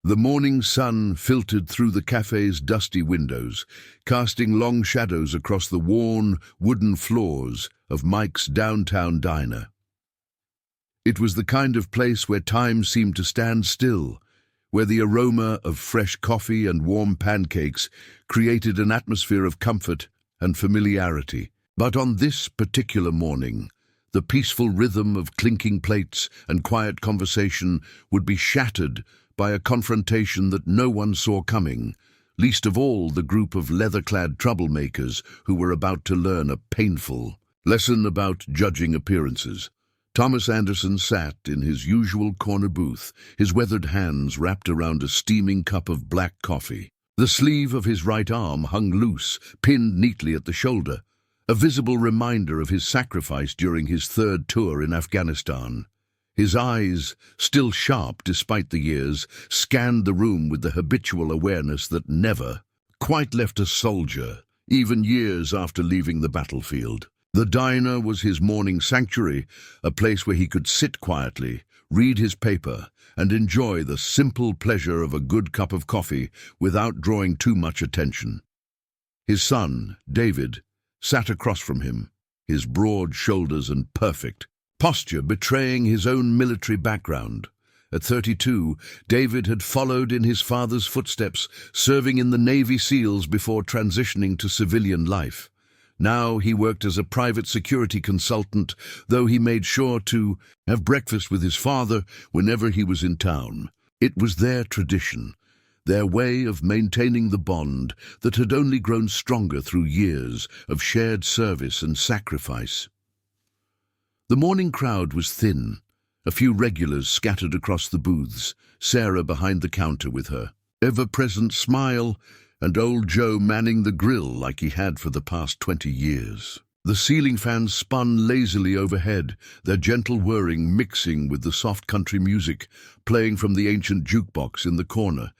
The morning sun filtered through the cafe's dusty windows, casting long shadows across the worn, wooden floors of Mike's downtown diner. It was the kind of place where time seemed to stand still, where the aroma of fresh coffee and warm pancakes created an atmosphere of comfort and familiarity. But on this particular morning, the peaceful rhythm of clinking plates and quiet conversation would be shattered by a confrontation that no one saw coming, least of all the group of leather-clad troublemakers who were about to learn a painful lesson about judging appearances. Thomas Anderson sat in his usual corner booth, his weathered hands wrapped around a steaming cup of black coffee. The sleeve of his right arm hung loose, pinned neatly at the shoulder, a visible reminder of his sacrifice during his third tour in Afghanistan. His eyes, still sharp despite the years, scanned the room with the habitual awareness that never quite left a soldier, even years after leaving the battlefield. The diner was his morning sanctuary, a place where he could sit quietly, read his paper, and enjoy the simple pleasure of a good cup of coffee without drawing too much attention. His son, David, sat across from him, his broad shoulders and perfect posture betraying his own military background. At 32, David had followed in his father's footsteps, serving in the Navy SEALs before transitioning to civilian life. Now he worked as a private security consultant, though he made sure to have breakfast with his father whenever he was in town. It was their tradition, their way of maintaining the bond that had only grown stronger through years of shared service and sacrifice. The morning crowd was thin, a few regulars scattered across the booths, Sarah behind the counter with her ever-present smile, and old Joe manning the grill like he had for the past 20 years. The ceiling fans spun lazily overhead, their gentle whirring mixing with the soft country music playing from the ancient jukebox in the corner.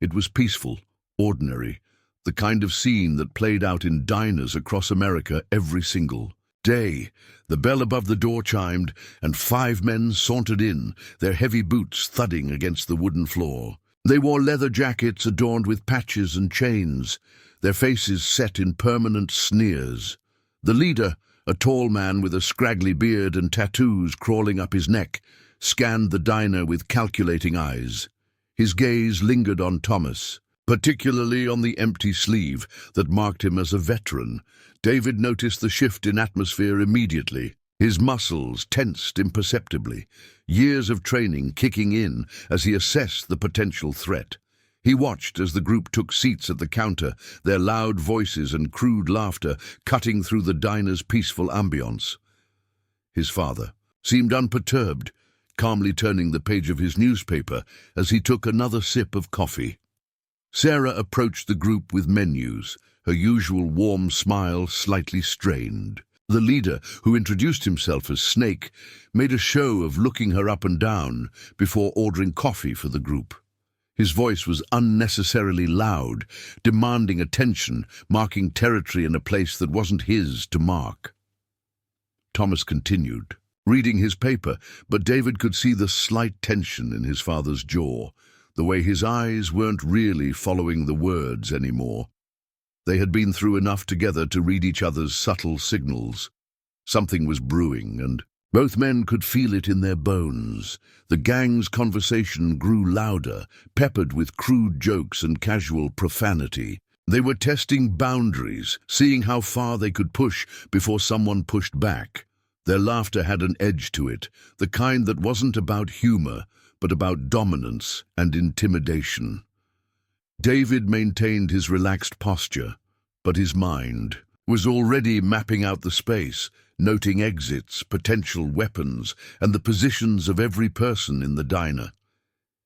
It was peaceful, ordinary, the kind of scene that played out in diners across America every single day. The bell above the door chimed, and 5 men sauntered in, their heavy boots thudding against the wooden floor. They wore leather jackets adorned with patches and chains, their faces set in permanent sneers. The leader, a tall man with a scraggly beard and tattoos crawling up his neck, scanned the diner with calculating eyes. His gaze lingered on Thomas, particularly on the empty sleeve that marked him as a veteran. David noticed the shift in atmosphere immediately. His muscles tensed imperceptibly, years of training kicking in as he assessed the potential threat. He watched as the group took seats at the counter, their loud voices and crude laughter cutting through the diner's peaceful ambience. His father seemed unperturbed, calmly turning the page of his newspaper as he took another sip of coffee. Sarah approached the group with menus, her usual warm smile slightly strained. The leader, who introduced himself as Snake, made a show of looking her up and down before ordering coffee for the group. His voice was unnecessarily loud, demanding attention, marking territory in a place that wasn't his to mark. Thomas continued, reading his paper, but David could see the slight tension in his father's jaw, the way his eyes weren't really following the words anymore. They had been through enough together to read each other's subtle signals. Something was brewing, and both men could feel it in their bones. The gang's conversation grew louder, peppered with crude jokes and casual profanity. They were testing boundaries, seeing how far they could push before someone pushed back. Their laughter had an edge to it, the kind that wasn't about humor, but about dominance and intimidation. David maintained his relaxed posture, but his mind was already mapping out the space, noting exits, potential weapons, and the positions of every person in the diner.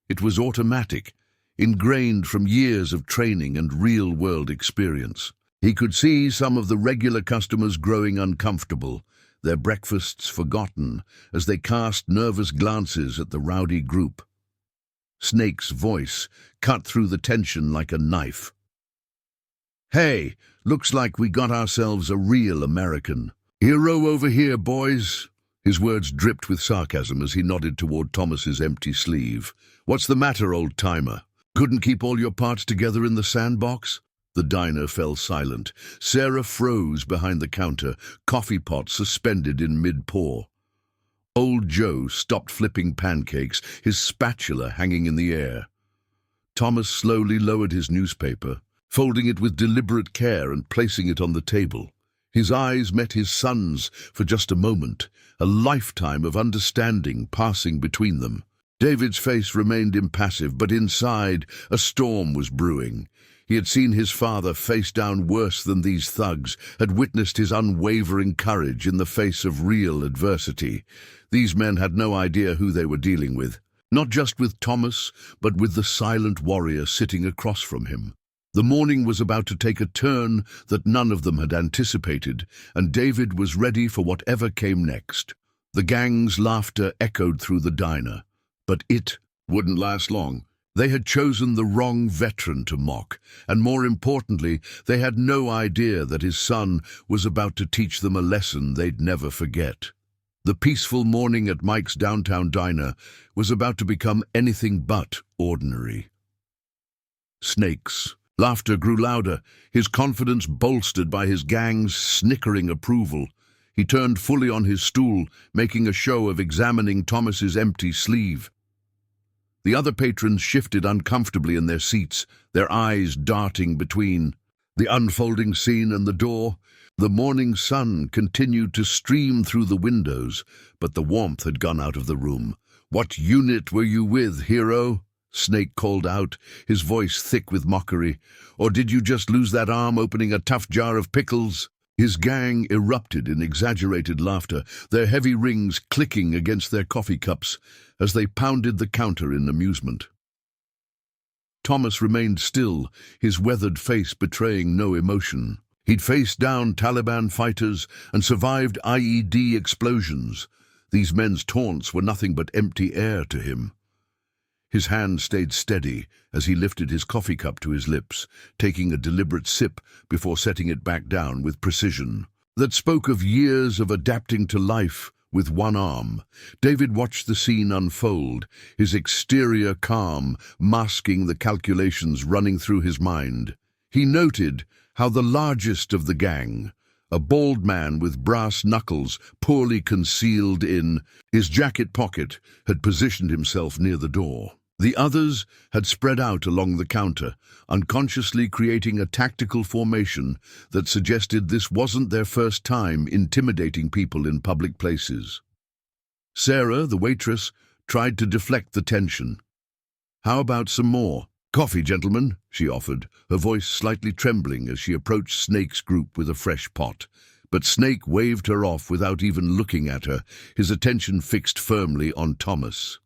It was automatic, ingrained from years of training and real-world experience. He could see some of the regular customers growing uncomfortable, their breakfasts forgotten, as they cast nervous glances at the rowdy group. Snake's voice cut through the tension like a knife. "Hey, looks like we got ourselves a real American. Hero over here, boys." His words dripped with sarcasm as he nodded toward Thomas's empty sleeve. "What's the matter, old-timer? Couldn't keep all your parts together in the sandbox? The diner fell silent. Sarah froze behind the counter, coffee pot suspended in mid-pour. Old Joe stopped flipping pancakes, his spatula hanging in the air. Thomas slowly lowered his newspaper, folding it with deliberate care and placing it on the table. His eyes met his son's for just a moment, a lifetime of understanding passing between them. David's face remained impassive, but inside, a storm was brewing. He had seen his father face down worse than these thugs, had witnessed his unwavering courage in the face of real adversity. These men had no idea who they were dealing with, not just with Thomas, but with the silent warrior sitting across from him. The morning was about to take a turn that none of them had anticipated, and David was ready for whatever came next. The gang's laughter echoed through the diner, but it wouldn't last long. They had chosen the wrong veteran to mock, and more importantly, they had no idea that his son was about to teach them a lesson they'd never forget. The peaceful morning at Mike's downtown diner was about to become anything but ordinary. Snakes. Laughter grew louder, his confidence bolstered by his gang's snickering approval. He turned fully on his stool, making a show of examining Thomas's empty sleeve. The other patrons shifted uncomfortably in their seats, their eyes darting between the unfolding scene and the door. The morning sun continued to stream through the windows, but the warmth had gone out of the room. "What unit were you with, hero?" Snake called out, his voice thick with mockery. "Or did you just lose that arm opening a tough jar of pickles?" His gang erupted in exaggerated laughter, their heavy rings clicking against their coffee cups as they pounded the counter in amusement. Thomas remained still, his weathered face betraying no emotion. He'd faced down Taliban fighters and survived IED explosions. These men's taunts were nothing but empty air to him. His hand stayed steady as he lifted his coffee cup to his lips, taking a deliberate sip before setting it back down with precision. That spoke of years of adapting to life with one arm. David watched the scene unfold, his exterior calm masking the calculations running through his mind. He noted how the largest of the gang, a bald man with brass knuckles poorly concealed in his jacket pocket, had positioned himself near the door. The others had spread out along the counter, unconsciously creating a tactical formation that suggested this wasn't their first time intimidating people in public places. Sarah, the waitress, tried to deflect the tension. "How about some more? Coffee, gentlemen," she offered, her voice slightly trembling as she approached Snake's group with a fresh pot. But Snake waved her off without even looking at her, his attention fixed firmly on Thomas.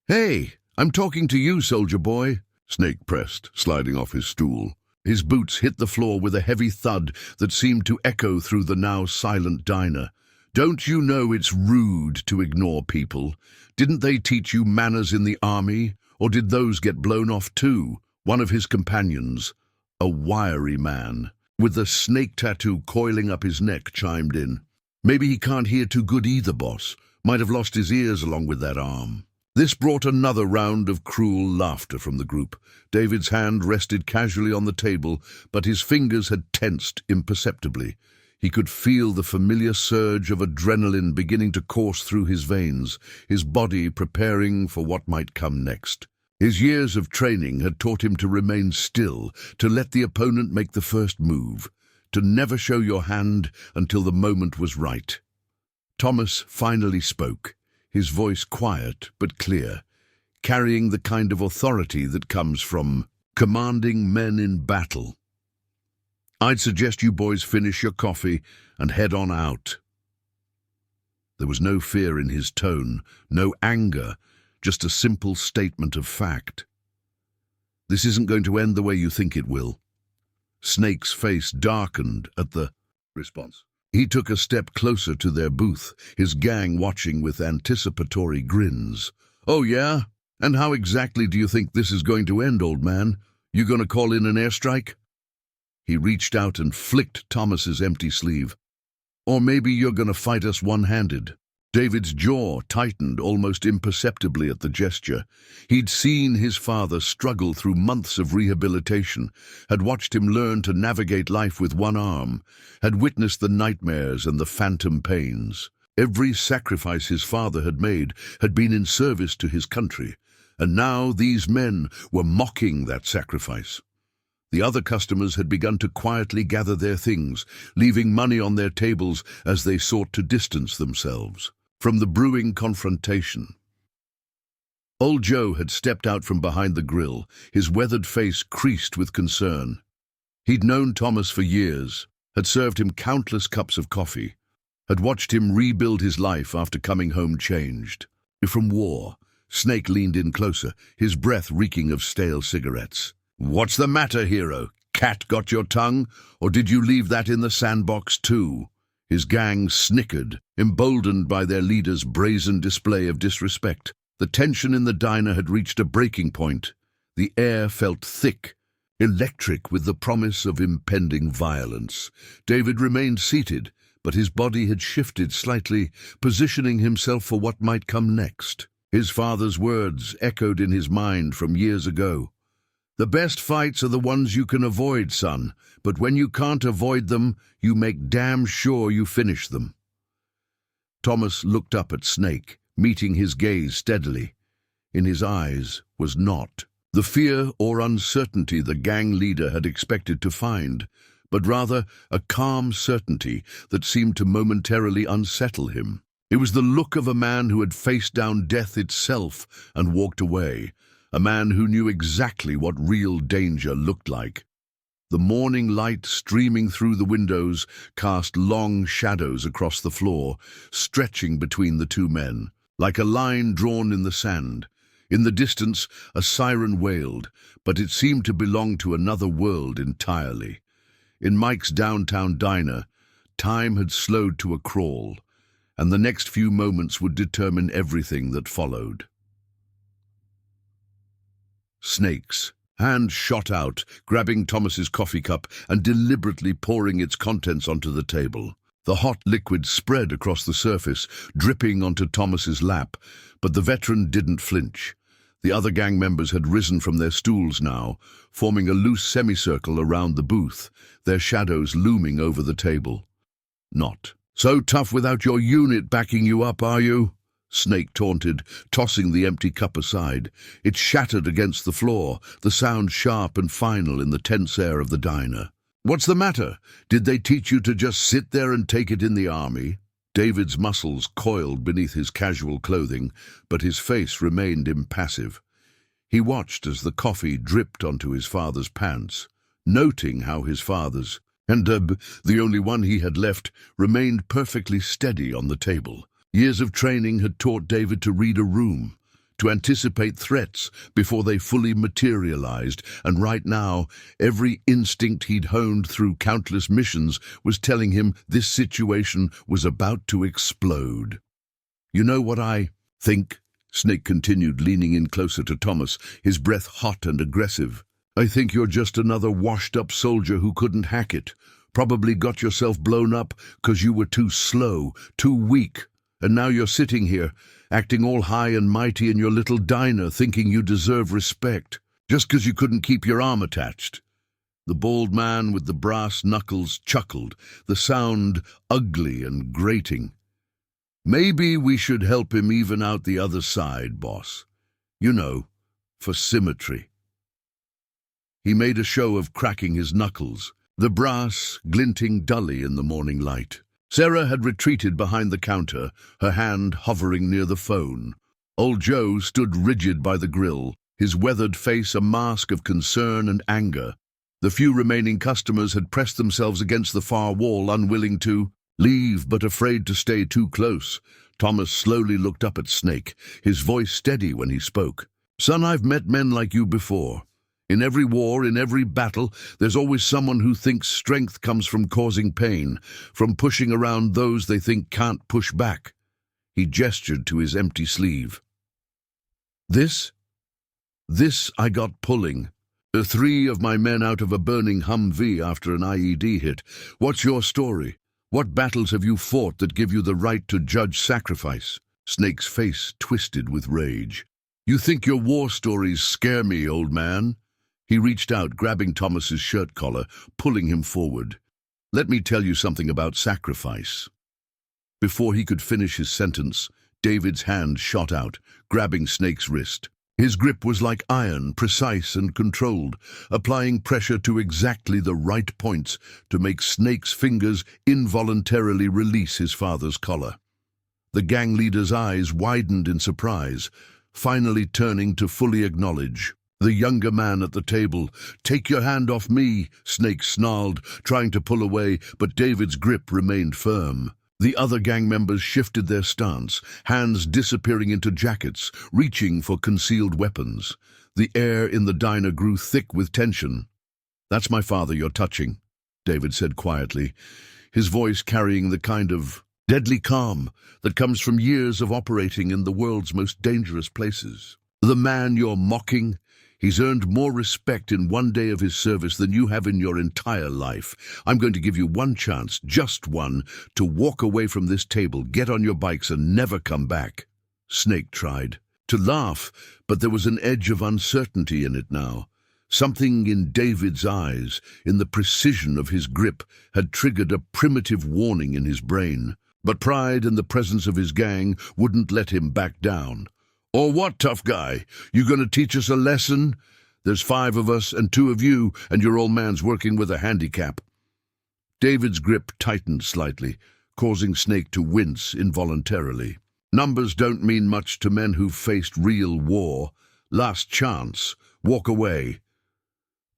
"Hey, I'm talking to you, soldier boy," Snake pressed, sliding off his stool. His boots hit the floor with a heavy thud that seemed to echo through the now silent diner. "Don't you know it's rude to ignore people? Didn't they teach you manners in the army? Or did those get blown off too?" One of his companions, a wiry man with a snake tattoo coiling up his neck, chimed in. "Maybe he can't hear too good either, boss. Might have lost his ears along with that arm." This brought another round of cruel laughter from the group. David's hand rested casually on the table, but his fingers had tensed imperceptibly. He could feel the familiar surge of adrenaline beginning to course through his veins, his body preparing for what might come next. His years of training had taught him to remain still, to let the opponent make the first move, to never show your hand until the moment was right. Thomas finally spoke, his voice quiet but clear, carrying the kind of authority that comes from commanding men in battle. "I'd suggest you boys finish your coffee and head on out." There was no fear in his tone, no anger, just a simple statement of fact. "This isn't going to end the way you think it will." Snake's face darkened at the response. He took a step closer to their booth, his gang watching with anticipatory grins. "Oh yeah? And how exactly do you think this is going to end, old man? You gonna call in an airstrike?" He reached out and flicked Thomas's empty sleeve. "Or maybe you're gonna fight us one-handed." David's jaw tightened almost imperceptibly at the gesture. He'd seen his father struggle through months of rehabilitation, had watched him learn to navigate life with one arm, had witnessed the nightmares and the phantom pains. Every sacrifice his father had made had been in service to his country, and now these men were mocking that sacrifice. The other customers had begun to quietly gather their things, leaving money on their tables as they sought to distance themselves from the brewing confrontation. Old Joe had stepped out from behind the grill, his weathered face creased with concern. He'd known Thomas for years, had served him countless cups of coffee, had watched him rebuild his life after coming home changed. From war, Snake leaned in closer, his breath reeking of stale cigarettes. "What's the matter, hero? Cat got your tongue? Or did you leave that in the sandbox too?" His gang snickered, emboldened by their leader's brazen display of disrespect. The tension in the diner had reached a breaking point. The air felt thick, electric with the promise of impending violence. David remained seated, but his body had shifted slightly, positioning himself for what might come next. His father's words echoed in his mind from years ago. "The best fights are the ones you can avoid, son, but when you can't avoid them, you make damn sure you finish them." Thomas looked up at Snake, meeting his gaze steadily. In his eyes was not the fear or uncertainty the gang leader had expected to find, but rather a calm certainty that seemed to momentarily unsettle him. It was the look of a man who had faced down death itself and walked away, a man who knew exactly what real danger looked like. The morning light streaming through the windows cast long shadows across the floor, stretching between the two men, like a line drawn in the sand. In the distance, a siren wailed, but it seemed to belong to another world entirely. In Mike's downtown diner, time had slowed to a crawl, and the next few moments would determine everything that followed. Snake's hand shot out, grabbing Thomas's coffee cup and deliberately pouring its contents onto the table. The hot liquid spread across the surface, dripping onto Thomas's lap, but the veteran didn't flinch. The other gang members had risen from their stools now, forming a loose semicircle around the booth, their shadows looming over the table. "Not so tough without your unit backing you up, are you?" Snake taunted, tossing the empty cup aside. It shattered against the floor, the sound sharp and final in the tense air of the diner. "What's the matter? Did they teach you to just sit there and take it in the army?" David's muscles coiled beneath his casual clothing, but his face remained impassive. He watched as the coffee dripped onto his father's pants, noting how his father's, and the only one he had left, remained perfectly steady on the table. Years of training had taught David to read a room, to anticipate threats before they fully materialized, and right now, every instinct he'd honed through countless missions was telling him this situation was about to explode. "You know what I think?" Snake continued, leaning in closer to Thomas, his breath hot and aggressive. "I think you're just another washed-up soldier who couldn't hack it. Probably got yourself blown up because you were too slow, too weak. And now you're sitting here, acting all high and mighty in your little diner, thinking you deserve respect, just because you couldn't keep your arm attached." The bald man with the brass knuckles chuckled, the sound ugly and grating. "Maybe we should help him even out the other side, boss. You know, for symmetry." He made a show of cracking his knuckles, the brass glinting dully in the morning light. Sarah had retreated behind the counter, her hand hovering near the phone. Old Joe stood rigid by the grill, his weathered face a mask of concern and anger. The few remaining customers had pressed themselves against the far wall, unwilling to leave but afraid to stay too close. Thomas slowly looked up at Snake, his voice steady when he spoke. "Son, I've met men like you before. In every war, in every battle, there's always someone who thinks strength comes from causing pain, from pushing around those they think can't push back." He gestured to his empty sleeve. This I got pulling. 3 of my men out of a burning Humvee after an IED hit. What's your story? What battles have you fought that give you the right to judge sacrifice? Snake's face twisted with rage. You think your war stories scare me, old man? He reached out, grabbing Thomas's shirt collar, pulling him forward. Let me tell you something about sacrifice. Before he could finish his sentence, David's hand shot out, grabbing Snake's wrist. His grip was like iron, precise and controlled, applying pressure to exactly the right points to make Snake's fingers involuntarily release his father's collar. The gang leader's eyes widened in surprise, finally turning to fully acknowledge. The younger man at the table. "Take your hand off me," Snake snarled, trying to pull away, but David's grip remained firm. The other gang members shifted their stance, hands disappearing into jackets, reaching for concealed weapons. The air in the diner grew thick with tension. "That's my father you're touching," David said quietly, his voice carrying the kind of deadly calm that comes from years of operating in the world's most dangerous places. "The man you're mocking, he's earned more respect in one day of his service than you have in your entire life. I'm going to give you one chance, just one, to walk away from this table, get on your bikes and never come back." Snake tried to laugh, but there was an edge of uncertainty in it now. Something in David's eyes, in the precision of his grip, had triggered a primitive warning in his brain. But pride in the presence of his gang wouldn't let him back down. "Or what, tough guy? You gonna teach us a lesson? There's 5 of us and 2 of you, and your old man's working with a handicap." David's grip tightened slightly, causing Snake to wince involuntarily. Numbers don't mean much to men who've faced real war. Last chance. Walk away.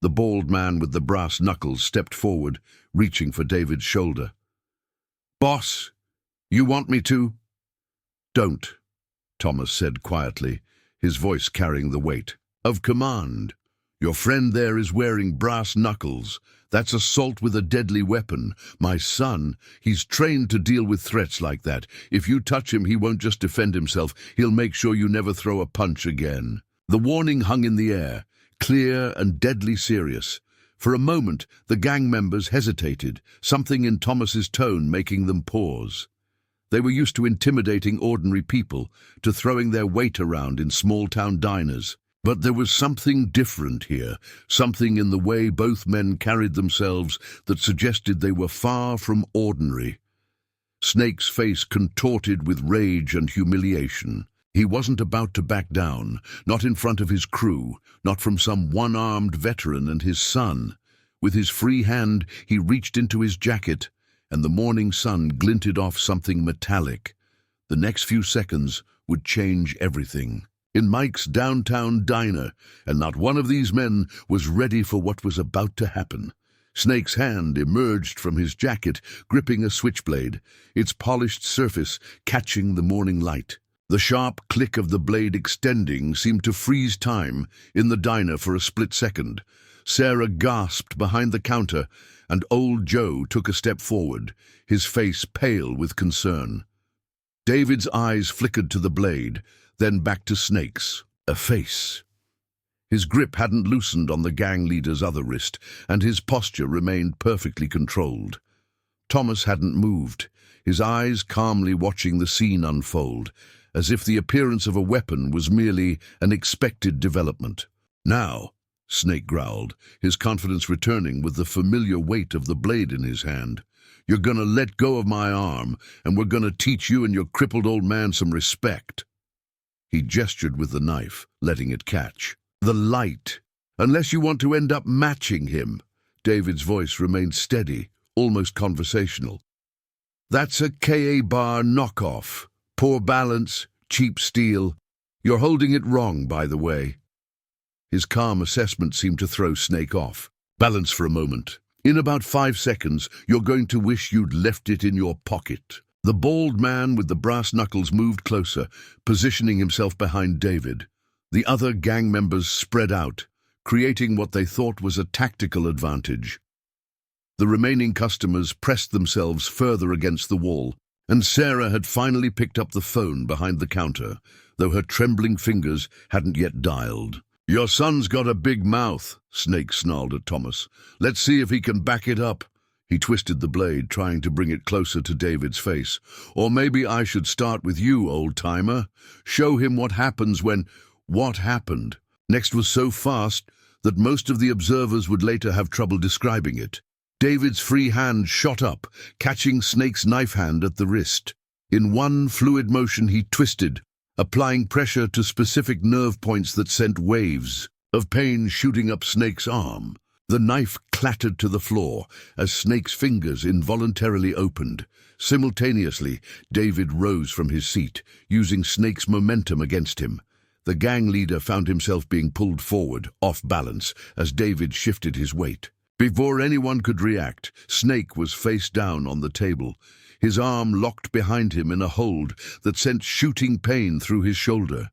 The bald man with the brass knuckles stepped forward, reaching for David's shoulder. "Boss, you want me to?" "Don't," Thomas said quietly, his voice carrying the weight of command. "Your friend there is wearing brass knuckles. That's assault with a deadly weapon. My son, he's trained to deal with threats like that. If you touch him, he won't just defend himself, he'll make sure you never throw a punch again." The warning hung in the air, clear and deadly serious. For a moment, the gang members hesitated, something in Thomas's tone making them pause. They were used to intimidating ordinary people, to throwing their weight around in small-town diners. But there was something different here, something in the way both men carried themselves that suggested they were far from ordinary. Snake's face contorted with rage and humiliation. He wasn't about to back down, not in front of his crew, not from some one-armed veteran and his son. With his free hand, he reached into his jacket, and the morning sun glinted off something metallic. The next few seconds would change everything. In Mike's downtown diner, and not one of these men was ready for what was about to happen. Snake's hand emerged from his jacket, gripping a switchblade, its polished surface catching the morning light. The sharp click of the blade extending seemed to freeze time in the diner for a split second. Sarah gasped behind the counter, and old Joe took a step forward, his face pale with concern. David's eyes flickered to the blade, then back to Snake's. A face. His grip hadn't loosened on the gang leader's other wrist, and his posture remained perfectly controlled. Thomas hadn't moved, his eyes calmly watching the scene unfold, as if the appearance of a weapon was merely an expected development. "Now," Snake growled, his confidence returning with the familiar weight of the blade in his hand, "you're gonna let go of my arm, and we're gonna teach you and your crippled old man some respect." He gestured with the knife, letting it catch. "The light. Unless you want to end up matching him." David's voice remained steady, almost conversational. "That's a Ka bar knockoff. Poor balance, cheap steel. You're holding it wrong, by the way." His calm assessment seemed to throw Snake off. "Balance for a moment. In about 5 seconds, you're going to wish you'd left it in your pocket." The bald man with the brass knuckles moved closer, positioning himself behind David. The other gang members spread out, creating what they thought was a tactical advantage. The remaining customers pressed themselves further against the wall, and Sarah had finally picked up the phone behind the counter, though her trembling fingers hadn't yet dialed. "Your son's got a big mouth," Snake snarled at Thomas. "Let's see if he can back it up. He twisted the blade, trying to bring it closer to David's face. "Or maybe I should start with you, old-timer. Show him what happens when—" What happened next was so fast that most of the observers would later have trouble describing it. David's free hand shot up, catching Snake's knife hand at the wrist. In one fluid motion he twisted, applying pressure to specific nerve points that sent waves of pain shooting up Snake's arm. The knife clattered to the floor as Snake's fingers involuntarily opened. Simultaneously, David rose from his seat, using Snake's momentum against him. The gang leader found himself being pulled forward, off balance, as David shifted his weight. Before anyone could react, Snake was face down on the table, his arm locked behind him in a hold that sent shooting pain through his shoulder.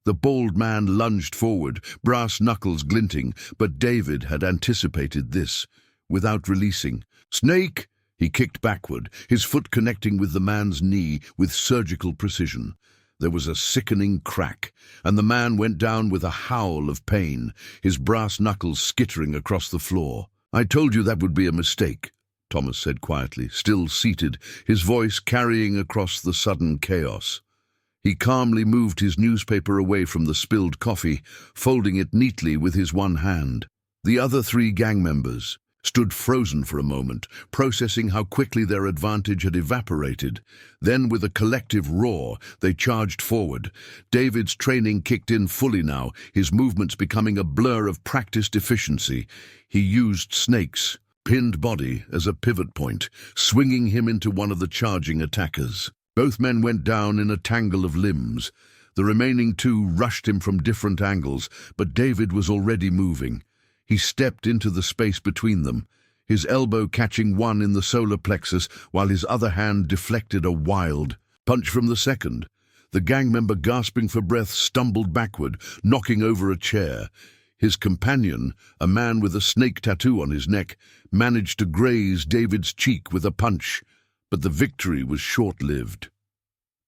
The bald man lunged forward, brass knuckles glinting, but David had anticipated this. Without releasing, "Snake!" He kicked backward, his foot connecting with the man's knee with surgical precision. There was a sickening crack, and the man went down with a howl of pain, his brass knuckles skittering across the floor. "I told you that would be a mistake," Thomas said quietly, still seated, his voice carrying across the sudden chaos. He calmly moved his newspaper away from the spilled coffee, folding it neatly with his one hand. The other three gang members stood frozen for a moment, processing how quickly their advantage had evaporated. Then, with a collective roar, they charged forward. David's training kicked in fully now, his movements becoming a blur of practiced efficiency. He used Snake's pinned body as a pivot point, swinging him into one of the charging attackers. Both men went down in a tangle of limbs. The remaining two rushed him from different angles, but David was already moving. He stepped into the space between them, his elbow catching one in the solar plexus while his other hand deflected a wild punch from the second. The gang member, gasping for breath, stumbled backward, knocking over a chair. His companion, a man with a snake tattoo on his neck, managed to graze David's cheek with a punch, but the victory was short-lived.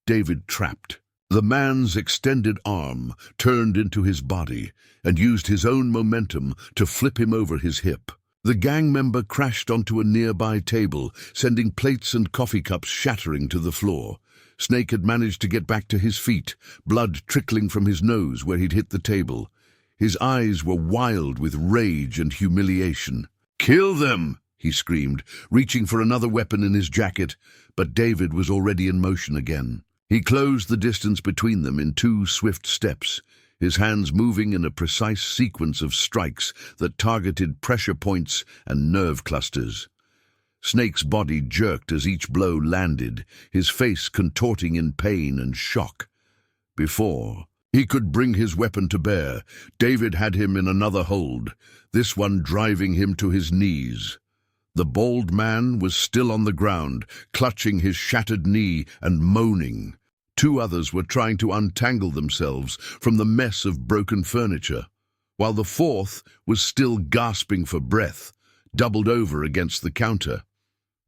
David trapped. The man's extended arm turned into his body and used his own momentum to flip him over his hip. The gang member crashed onto a nearby table, sending plates and coffee cups shattering to the floor. Snake had managed to get back to his feet, blood trickling from his nose where he'd hit the table. His eyes were wild with rage and humiliation. "Kill them!" he screamed, reaching for another weapon in his jacket, but David was already in motion again. He closed the distance between them in 2 swift steps, his hands moving in a precise sequence of strikes that targeted pressure points and nerve clusters. Snake's body jerked as each blow landed, his face contorting in pain and shock. Before he could bring his weapon to bear, David had him in another hold, this one driving him to his knees. The bald man was still on the ground, clutching his shattered knee and moaning. 2 others were trying to untangle themselves from the mess of broken furniture, while the 4th was still gasping for breath, doubled over against the counter.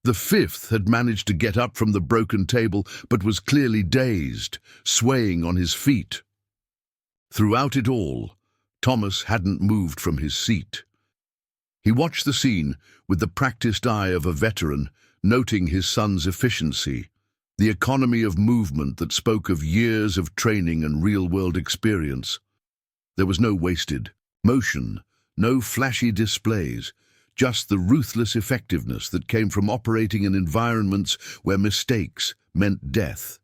The 5th had managed to get up from the broken table, but was clearly dazed, swaying on his feet. Throughout it all, Thomas hadn't moved from his seat. He watched the scene with the practiced eye of a veteran, noting his son's efficiency, the economy of movement that spoke of years of training and real-world experience. There was no wasted motion, no flashy displays, just the ruthless effectiveness that came from operating in environments where mistakes meant death.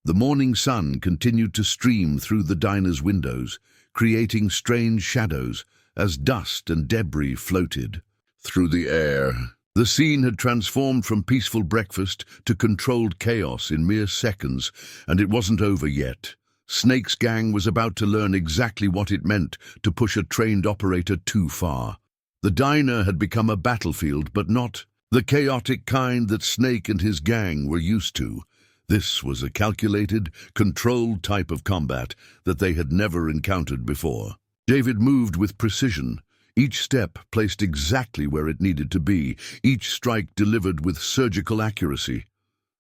The morning sun continued to stream through the diner's windows, creating strange shadows as dust and debris floated through the air. The scene had transformed from peaceful breakfast to controlled chaos in mere seconds, and it wasn't over yet. Snake's gang was about to learn exactly what it meant to push a trained operator too far. The diner had become a battlefield, but not the chaotic kind that Snake and his gang were used to. This was a calculated, controlled type of combat that they had never encountered before. David moved with precision, each step placed exactly where it needed to be, each strike delivered with surgical accuracy.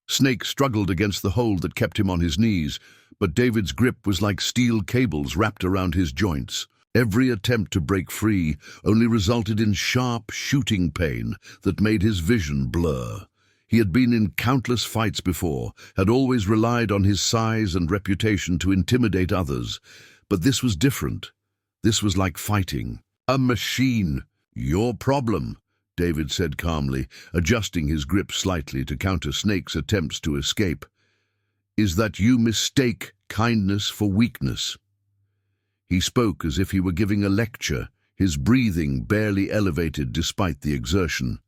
Snake struggled against the hold that kept him on his knees, but David's grip was like steel cables wrapped around his joints. Every attempt to break free only resulted in sharp, shooting pain that made his vision blur. He had been in countless fights before, had always relied on his size and reputation to intimidate others. But this was different. This was like fighting a machine. "Your problem," David said calmly, adjusting his grip slightly to counter Snake's attempts to escape, "is that you mistake kindness for weakness." He spoke as if he were giving a lecture, his breathing barely elevated despite the exertion.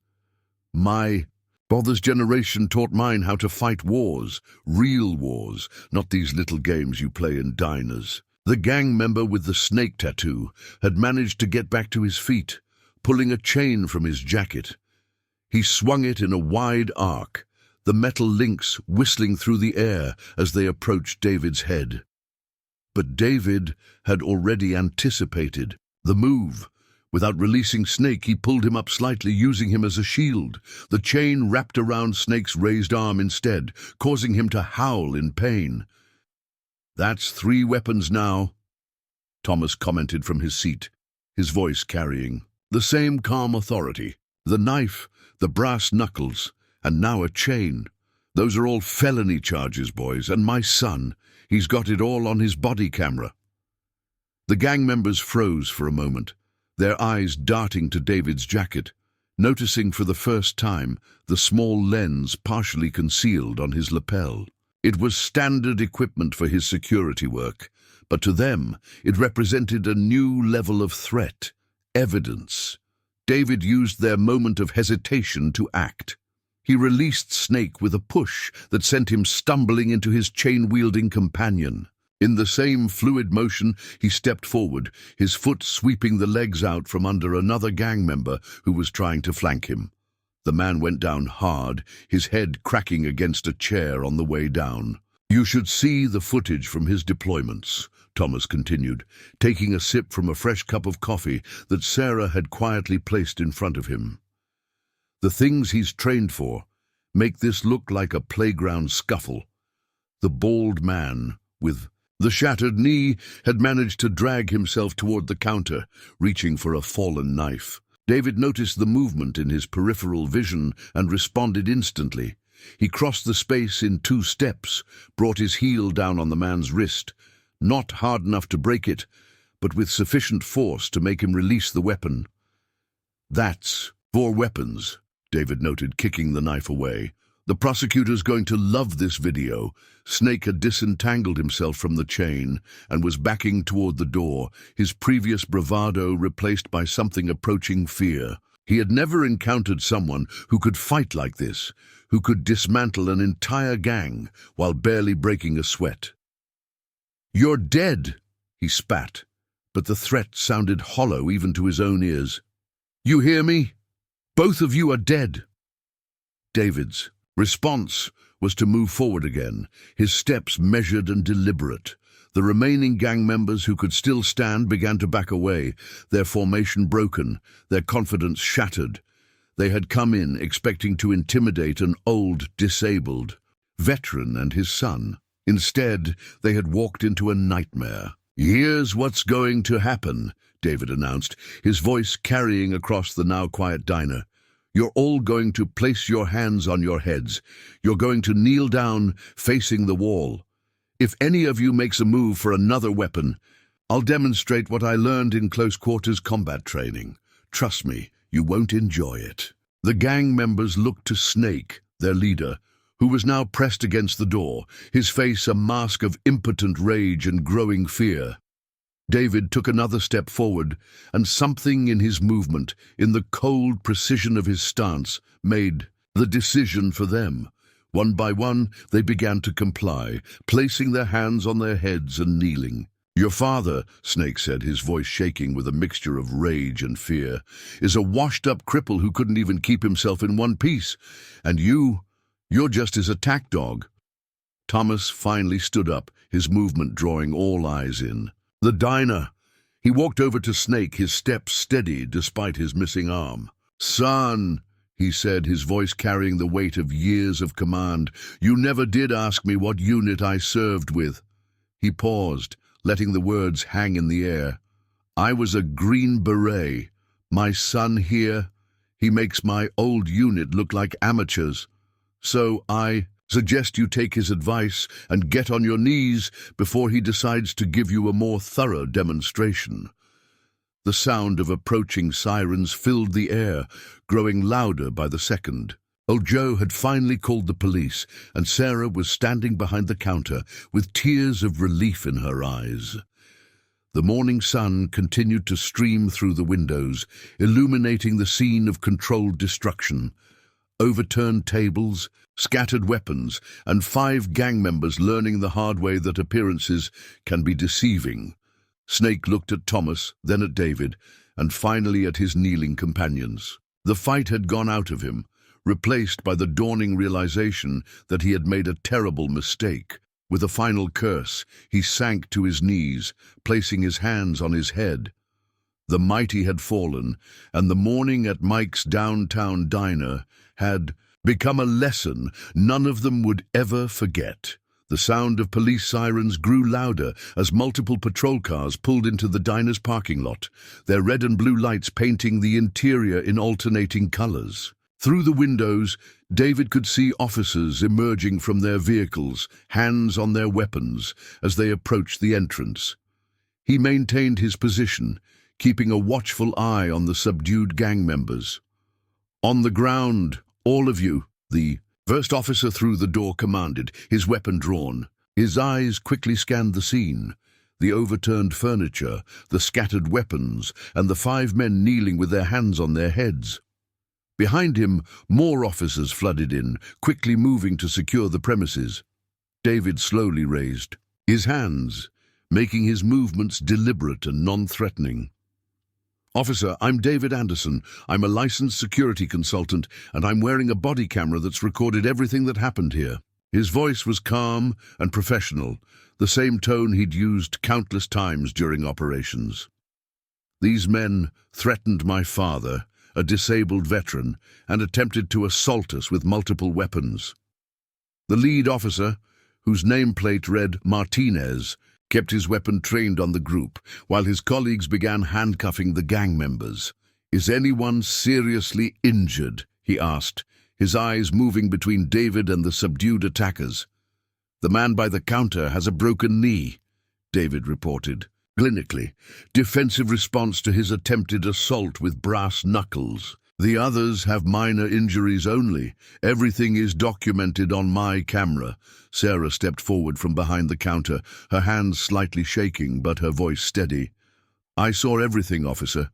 "My father's generation taught mine how to fight wars, real wars, not these little games you play in diners." The gang member with the snake tattoo had managed to get back to his feet, pulling a chain from his jacket. He swung it in a wide arc, the metal links whistling through the air as they approached David's head. But David had already anticipated the move. Without releasing Snake, he pulled him up slightly, using him as a shield. The chain wrapped around Snake's raised arm instead, causing him to howl in pain. "That's 3 weapons now," Thomas commented from his seat, his voice carrying the same calm authority. "The knife, the brass knuckles, and now a chain. Those are all felony charges, boys, and my son, he's got it all on his body camera." The gang members froze for a moment, their eyes darting to David's jacket, noticing for the first time the small lens partially concealed on his lapel. It was standard equipment for his security work, but to them it represented a new level of threat, evidence. David used their moment of hesitation to act. He released Snake with a push that sent him stumbling into his chain-wielding companion. In the same fluid motion, he stepped forward, his foot sweeping the legs out from under another gang member who was trying to flank him. The man went down hard, his head cracking against a chair on the way down. "You should see the footage from his deployments," Thomas continued, taking a sip from a fresh cup of coffee that Sarah had quietly placed in front of him. "The things he's trained for make this look like a playground scuffle." The bald man, with the shattered knee, had managed to drag himself toward the counter, reaching for a fallen knife. David noticed the movement in his peripheral vision and responded instantly. He crossed the space in 2 steps, brought his heel down on the man's wrist, not hard enough to break it, but with sufficient force to make him release the weapon. "That's 4 weapons," David noted, kicking the knife away. "The prosecutor's going to love this video." Snake had disentangled himself from the chain and was backing toward the door, his previous bravado replaced by something approaching fear. He had never encountered someone who could fight like this, who could dismantle an entire gang while barely breaking a sweat. "You're dead," he spat, but the threat sounded hollow even to his own ears. "You hear me? Both of you are dead." David's response was to move forward again, his steps measured and deliberate. The remaining gang members who could still stand began to back away, their formation broken, their confidence shattered. They had come in expecting to intimidate an old, disabled veteran and his son. Instead, they had walked into a nightmare. "Here's what's going to happen," David announced, his voice carrying across the now quiet diner. "You're all going to place your hands on your heads. You're going to kneel down, facing the wall. If any of you makes a move for another weapon, I'll demonstrate what I learned in close-quarters combat training. Trust me, you won't enjoy it." The gang members looked to Snake, their leader, who was now pressed against the door, his face a mask of impotent rage and growing fear. David took another step forward, and something in his movement, in the cold precision of his stance, made the decision for them. One by one, they began to comply, placing their hands on their heads and kneeling. "Your father," Snake said, his voice shaking with a mixture of rage and fear, "is a washed-up cripple who couldn't even keep himself in one piece. And you're just his attack dog." Thomas finally stood up, his movement drawing all eyes in. "The diner." He walked over to Snake, his steps steady despite his missing arm. "Son," he said, his voice carrying the weight of years of command, "you never did ask me what unit I served with." He paused, letting the words hang in the air. I was a Green Beret. My son here, he makes my old unit look like amateurs. So I suggest you take his advice and get on your knees before he decides to give you a more thorough demonstration." The sound of approaching sirens filled the air, growing louder by the second. Old Joe had finally called the police, and Sarah was standing behind the counter with tears of relief in her eyes. The morning sun continued to stream through the windows, illuminating the scene of controlled destruction. Overturned tables, scattered weapons, and 5 gang members learning the hard way that appearances can be deceiving. Snake looked at Thomas, then at David, and finally at his kneeling companions. The fight had gone out of him, replaced by the dawning realization that he had made a terrible mistake. With a final curse, he sank to his knees, placing his hands on his head. The mighty had fallen, and the morning at Mike's downtown diner had become a lesson none of them would ever forget. The sound of police sirens grew louder as multiple patrol cars pulled into the diner's parking lot, their red and blue lights painting the interior in alternating colors. Through the windows, David could see officers emerging from their vehicles, hands on their weapons, as they approached the entrance. He maintained his position, keeping a watchful eye on the subdued gang members. "On the ground, all of you," the first officer through the door commanded, his weapon drawn. His eyes quickly scanned the scene, the overturned furniture, the scattered weapons, and the 5 men kneeling with their hands on their heads. Behind him, more officers flooded in, quickly moving to secure the premises. David slowly raised his hands, making his movements deliberate and non-threatening. "Officer, I'm David Anderson. I'm a licensed security consultant, and I'm wearing a body camera that's recorded everything that happened here." His voice was calm and professional, the same tone he'd used countless times during operations. "These men threatened my father, a disabled veteran, and attempted to assault us with multiple weapons." The lead officer, whose nameplate read Martinez, kept his weapon trained on the group, while his colleagues began handcuffing the gang members. "Is anyone seriously injured?" he asked, his eyes moving between David and the subdued attackers. "The man by the counter has a broken knee," David reported. "Clinically, defensive response to his attempted assault with brass knuckles. The others have minor injuries only. Everything is documented on my camera." Sarah stepped forward from behind the counter, her hands slightly shaking but her voice steady. "I saw everything, officer.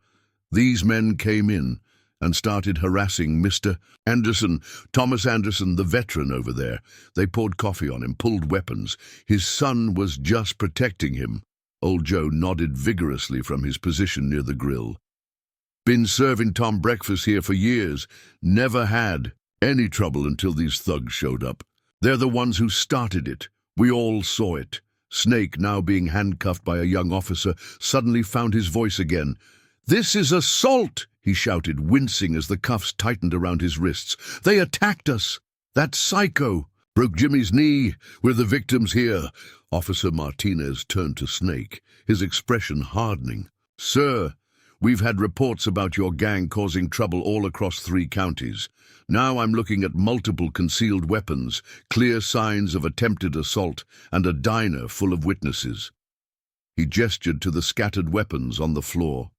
These men came in and started harassing Mr. Anderson, Thomas Anderson, the veteran over there. They poured coffee on him, pulled weapons. His son was just protecting him." Old Joe nodded vigorously from his position near the grill. "Been serving Tom breakfast here for years. Never had any trouble until these thugs showed up. They're the ones who started it. We all saw it." Snake, now being handcuffed by a young officer, suddenly found his voice again. "This is assault!" he shouted, wincing as the cuffs tightened around his wrists. "They attacked us! That psycho broke Jimmy's knee. We're the victims here." Officer Martinez turned to Snake, his expression hardening. "Sir, we've had reports about your gang causing trouble all across 3 counties. Now I'm looking at multiple concealed weapons, clear signs of attempted assault, and a diner full of witnesses." He gestured to the scattered weapons on the floor.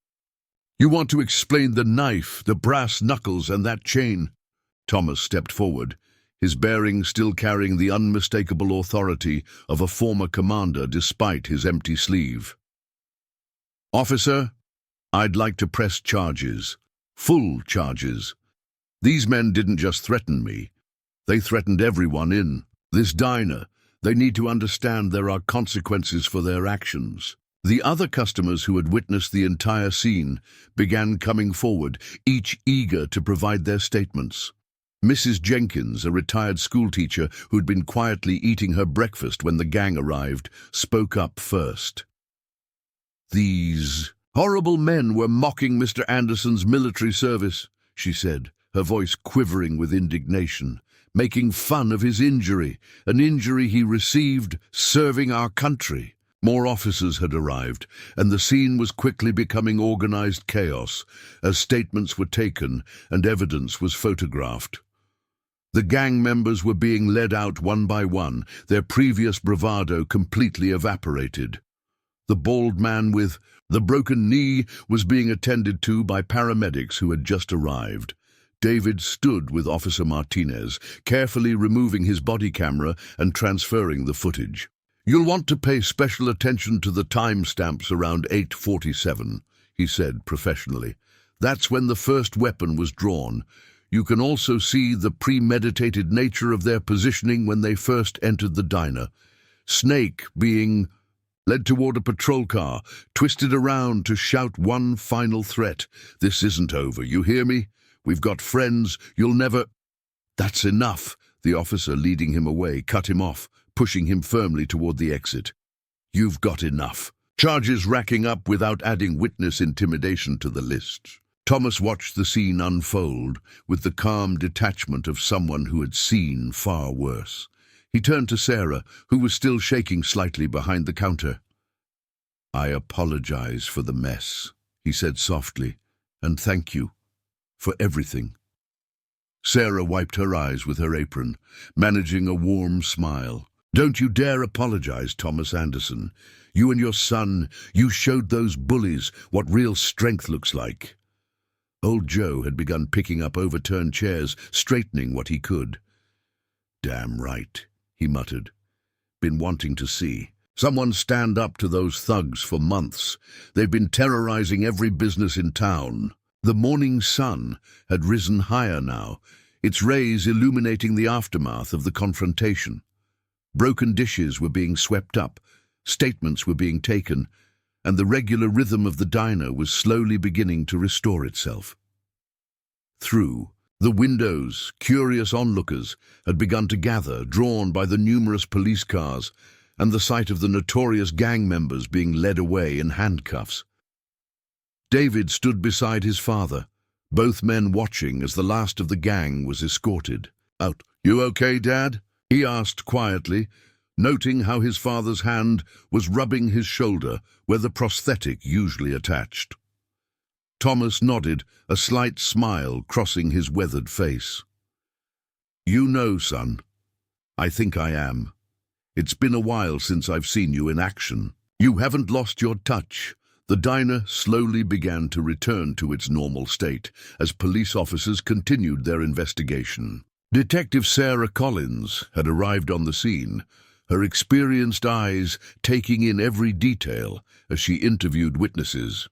"You want to explain the knife, the brass knuckles, and that chain?" Thomas stepped forward, his bearing still carrying the unmistakable authority of a former commander despite his empty sleeve. "Officer, I'd like to press charges. Full charges. These men didn't just threaten me. They threatened everyone in this diner. They need to understand there are consequences for their actions." The other customers who had witnessed the entire scene began coming forward, each eager to provide their statements. Mrs. Jenkins, a retired schoolteacher who'd been quietly eating her breakfast when the gang arrived, spoke up first. "These horrible men were mocking Mr. Anderson's military service," she said, her voice quivering with indignation, "making fun of his injury, an injury he received serving our country. More officers had arrived, and the scene was quickly becoming organized chaos as statements were taken and evidence was photographed. The gang members were being led out one by one, their previous bravado completely evaporated. The bald man with the broken knee was being attended to by paramedics who had just arrived. David stood with Officer Martinez, carefully removing his body camera and transferring the footage. "You'll want to pay special attention to the timestamps around 8:47, he said professionally. "That's when the first weapon was drawn. You can also see the premeditated nature of their positioning when they first entered the diner. Snake being led toward a patrol car, twisted around to shout one final threat. 'This isn't over, you hear me? We've got friends, you'll never—'" "That's enough," the officer leading him away cut him off, pushing him firmly toward the exit. "You've got enough." Charges racking up without adding witness intimidation to the list. Thomas watched the scene unfold with the calm detachment of someone who had seen far worse. He turned to Sarah, who was still shaking slightly behind the counter. "I apologize for the mess," he said softly, "and thank you for everything." Sarah wiped her eyes with her apron, managing a warm smile. "Don't you dare apologize, Thomas Anderson. You and your son, you showed those bullies what real strength looks like." Old Joe had begun picking up overturned chairs, straightening what he could. "Damn right," he muttered. "Been wanting to see someone stand up to those thugs for months. They've been terrorizing every business in town." The morning sun had risen higher now, its rays illuminating the aftermath of the confrontation. Broken dishes were being swept up, statements were being taken, and the regular rhythm of the diner was slowly beginning to restore itself. Through the windows, curious onlookers had begun to gather, drawn by the numerous police cars and the sight of the notorious gang members being led away in handcuffs. David stood beside his father, both men watching as the last of the gang was escorted out. "You okay, Dad?" he asked quietly, noting how his father's hand was rubbing his shoulder where the prosthetic usually attached. Thomas nodded, a slight smile crossing his weathered face. "You know, son, I think I am. It's been a while since I've seen you in action. You haven't lost your touch." The diner slowly began to return to its normal state as police officers continued their investigation. Detective Sarah Collins had arrived on the scene, her experienced eyes taking in every detail as she interviewed witnesses.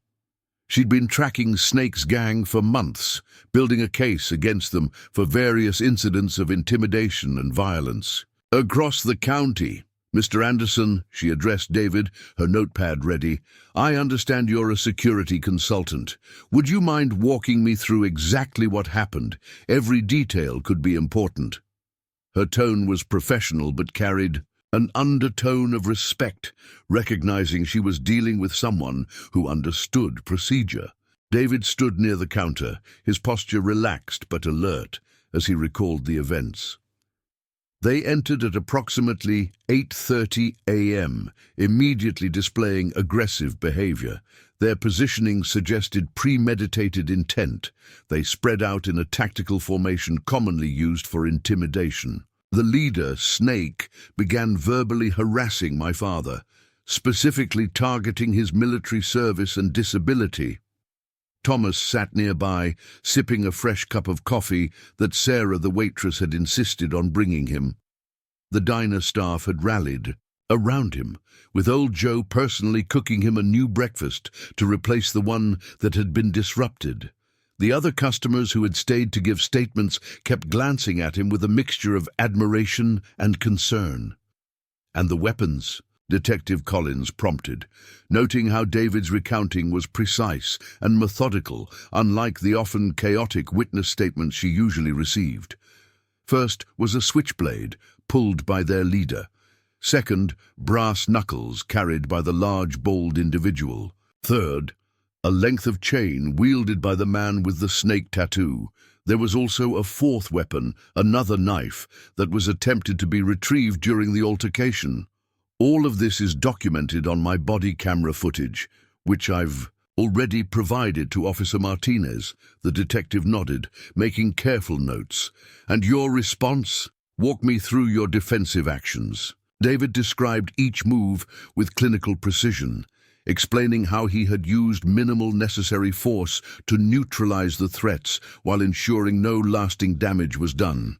She'd been tracking Snake's gang for months, building a case against them for various incidents of intimidation and violence. "Across the county, Mr. Anderson," she addressed David, her notepad ready, "I understand you're a security consultant. Would you mind walking me through exactly what happened? Every detail could be important." Her tone was professional but carried an undertone of respect, recognizing she was dealing with someone who understood procedure. David stood near the counter, his posture relaxed but alert as he recalled the events. They entered at approximately 8:30 a.m., immediately displaying aggressive behavior. Their positioning suggested premeditated intent. They spread out in a tactical formation commonly used for intimidation. The leader, Snake, began verbally harassing my father, specifically targeting his military service and disability. Thomas sat nearby, sipping a fresh cup of coffee that Sarah, the waitress, had insisted on bringing him. The diner staff had rallied around him, with old Joe personally cooking him a new breakfast to replace the one that had been disrupted. The other customers who had stayed to give statements kept glancing at him with a mixture of admiration and concern. "And the weapons?" Detective Collins prompted, noting how David's recounting was precise and methodical, unlike the often chaotic witness statements she usually received. First was a switchblade, pulled by their leader. Second, brass knuckles carried by the large, bold individual. Third, a length of chain wielded by the man with the snake tattoo. There was also a fourth weapon, another knife, that was attempted to be retrieved during the altercation. All of this is documented on my body camera footage, which I've already provided to Officer Martinez. The detective nodded, making careful notes. And your response? Walk me through your defensive actions. David described each move with clinical precision, explaining how he had used minimal necessary force to neutralize the threats while ensuring no lasting damage was done,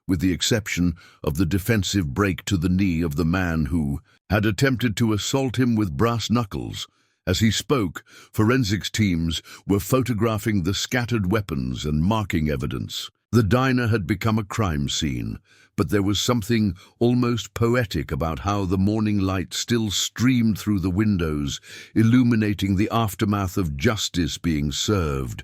with the exception of the defensive break to the knee of the man who had attempted to assault him with brass knuckles. As he spoke, forensics teams were photographing the scattered weapons and marking evidence. The diner had become a crime scene, but there was something almost poetic about how the morning light still streamed through the windows, illuminating the aftermath of justice being served.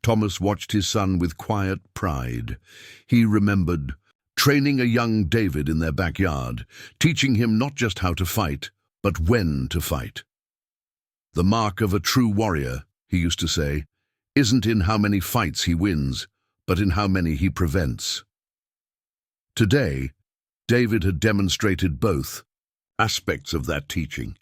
Thomas watched his son with quiet pride. He remembered training a young David in their backyard, teaching him not just how to fight, but when to fight. The mark of a true warrior, he used to say, isn't in how many fights he wins, but in how many he prevents. Today, David had demonstrated both aspects of that teaching.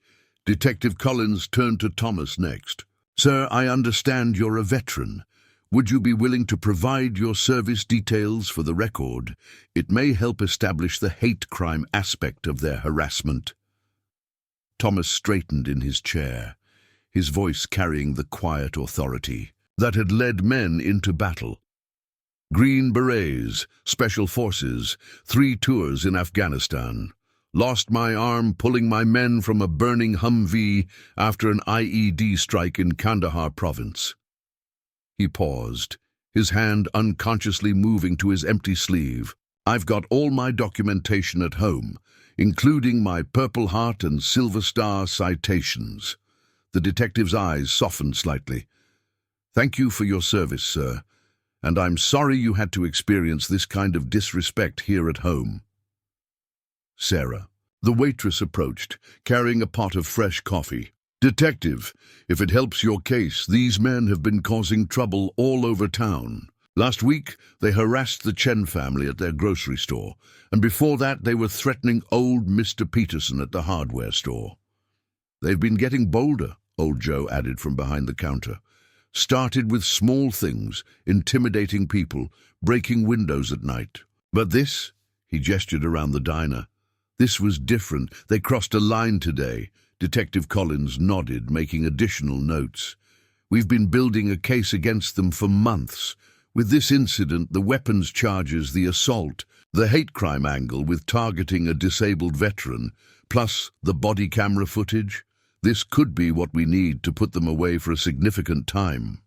Detective Collins turned to Thomas next. Sir, I understand you're a veteran. Would you be willing to provide your service details for the record? It may help establish the hate crime aspect of their harassment. Thomas straightened in his chair, his voice carrying the quiet authority that had led men into battle. Green Berets, Special Forces, 3 tours in Afghanistan. Lost my arm pulling my men from a burning Humvee after an IED strike in Kandahar province. He paused, his hand unconsciously moving to his empty sleeve. I've got all my documentation at home, including my Purple Heart and Silver Star citations. The detective's eyes softened slightly. Thank you for your service, sir. And I'm sorry you had to experience this kind of disrespect here at home. Sarah. The waitress approached, carrying a pot of fresh coffee. Detective, if it helps your case, these men have been causing trouble all over town. Last week, they harassed the Chen family at their grocery store, and before that they were threatening old Mr. Peterson at the hardware store. They've been getting bolder, old Joe added from behind the counter. Started with small things, intimidating people, breaking windows at night. But this, he gestured around the diner, this was different. They crossed a line today. Detective Collins nodded, making additional notes. We've been building a case against them for months. With this incident, the weapons charges, the assault, the hate crime angle with targeting a disabled veteran, plus the body camera footage, this could be what we need to put them away for a significant time.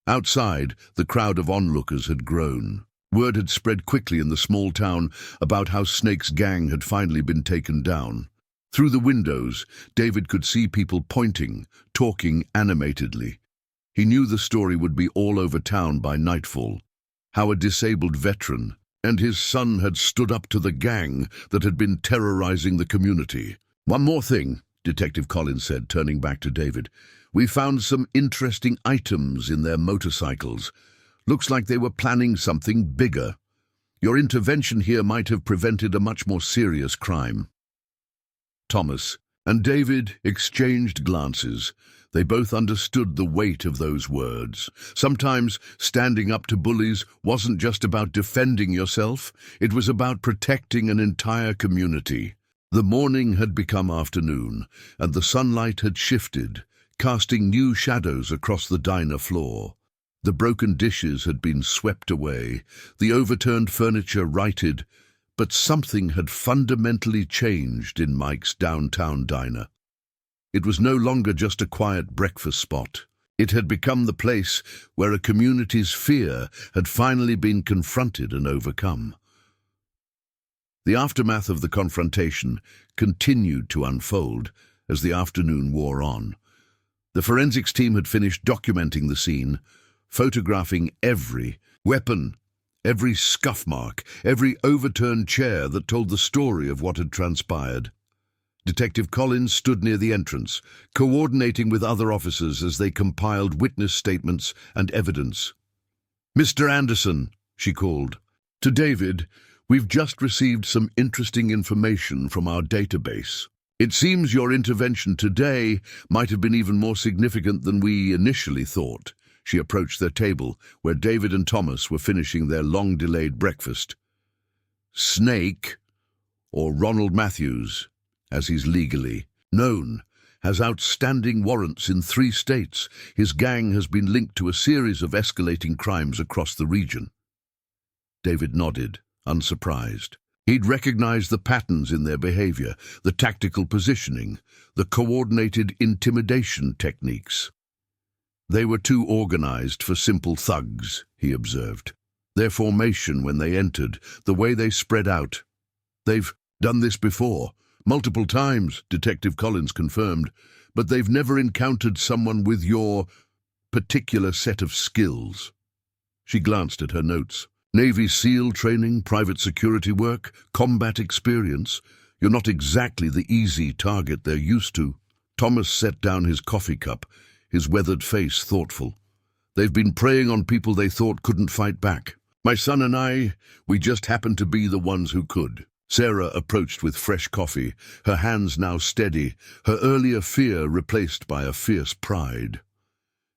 Outside, the crowd of onlookers had grown. Word had spread quickly in the small town about how Snake's gang had finally been taken down. Through the windows, David could see people pointing, talking animatedly. He knew the story would be all over town by nightfall. How a disabled veteran and his son had stood up to the gang that had been terrorizing the community. One more thing, Detective Collins said, turning back to David. We found some interesting items in their motorcycles. Looks like they were planning something bigger. Your intervention here might have prevented a much more serious crime. Thomas and David exchanged glances. They both understood the weight of those words. Sometimes standing up to bullies wasn't just about defending yourself, it was about protecting an entire community. The morning had become afternoon, and the sunlight had shifted, casting new shadows across the diner floor. The broken dishes had been swept away, the overturned furniture righted, but something had fundamentally changed in Mike's downtown diner. It was no longer just a quiet breakfast spot. It had become the place where a community's fear had finally been confronted and overcome. The aftermath of the confrontation continued to unfold as the afternoon wore on. The forensics team had finished documenting the scene, photographing every weapon, every scuff mark, every overturned chair that told the story of what had transpired. Detective Collins stood near the entrance, coordinating with other officers as they compiled witness statements and evidence. "Mr. Anderson," she called. To David, We've just received some interesting information from our database. It seems your intervention today might have been even more significant than we initially thought. She approached their table, where David and Thomas were finishing their long-delayed breakfast. Snake, or Ronald Matthews, as he's legally known, has outstanding warrants in 3 states. His gang has been linked to a series of escalating crimes across the region. David nodded, unsurprised. He'd recognized the patterns in their behavior, the tactical positioning, the coordinated intimidation techniques. They were too organized for simple thugs, he observed. Their formation when they entered, the way they spread out. They've done this before, multiple times, Detective Collins confirmed, but they've never encountered someone with your particular set of skills. She glanced at her notes. Navy SEAL training, private security work, combat experience. You're not exactly the easy target they're used to. Thomas set down his coffee cup, his weathered face thoughtful. They've been preying on people they thought couldn't fight back. My son and I, we just happened to be the ones who could. Sarah approached with fresh coffee, her hands now steady, her earlier fear replaced by a fierce pride.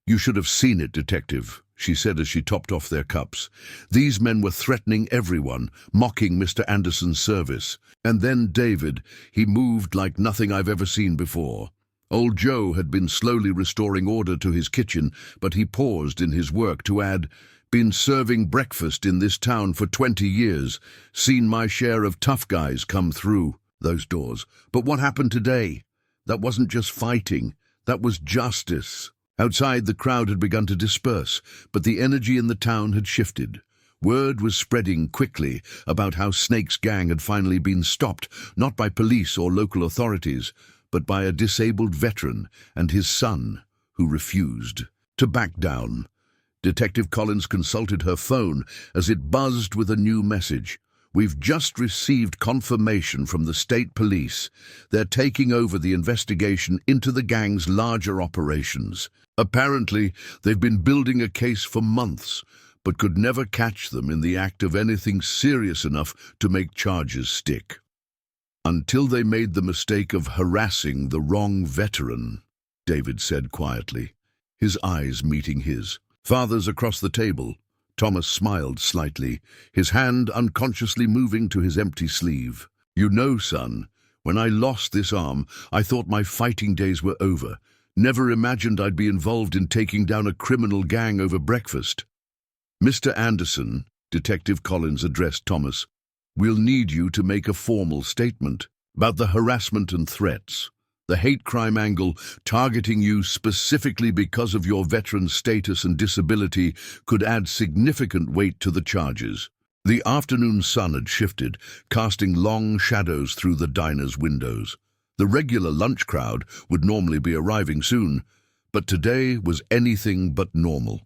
You should have seen it, Detective, she said as she topped off their cups. These men were threatening everyone, mocking Mr. Anderson's service. And then David, he moved like nothing I've ever seen before. Old Joe had been slowly restoring order to his kitchen, but he paused in his work to add, been serving breakfast in this town for 20 years, seen my share of tough guys come through those doors. But what happened today? That wasn't just fighting, that was justice. Outside, the crowd had begun to disperse, but the energy in the town had shifted. Word was spreading quickly about how Snake's gang had finally been stopped, not by police or local authorities, but by a disabled veteran and his son, who refused to back down. Detective Collins consulted her phone as it buzzed with a new message. We've just received confirmation from the state police. They're taking over the investigation into the gang's larger operations. Apparently, they've been building a case for months, but could never catch them in the act of anything serious enough to make charges stick. Until they made the mistake of harassing the wrong veteran, David said quietly, his eyes meeting his. Fathers across the table. Thomas smiled slightly, his hand unconsciously moving to his empty sleeve. You know, son, when I lost this arm, I thought my fighting days were over. Never imagined I'd be involved in taking down a criminal gang over breakfast. Mr. Anderson, Detective Collins addressed Thomas, we'll need you to make a formal statement about the harassment and threats. The hate crime angle, targeting you specifically because of your veteran status and disability, could add significant weight to the charges. The afternoon sun had shifted, casting long shadows through the diner's windows. The regular lunch crowd would normally be arriving soon, but today was anything but normal.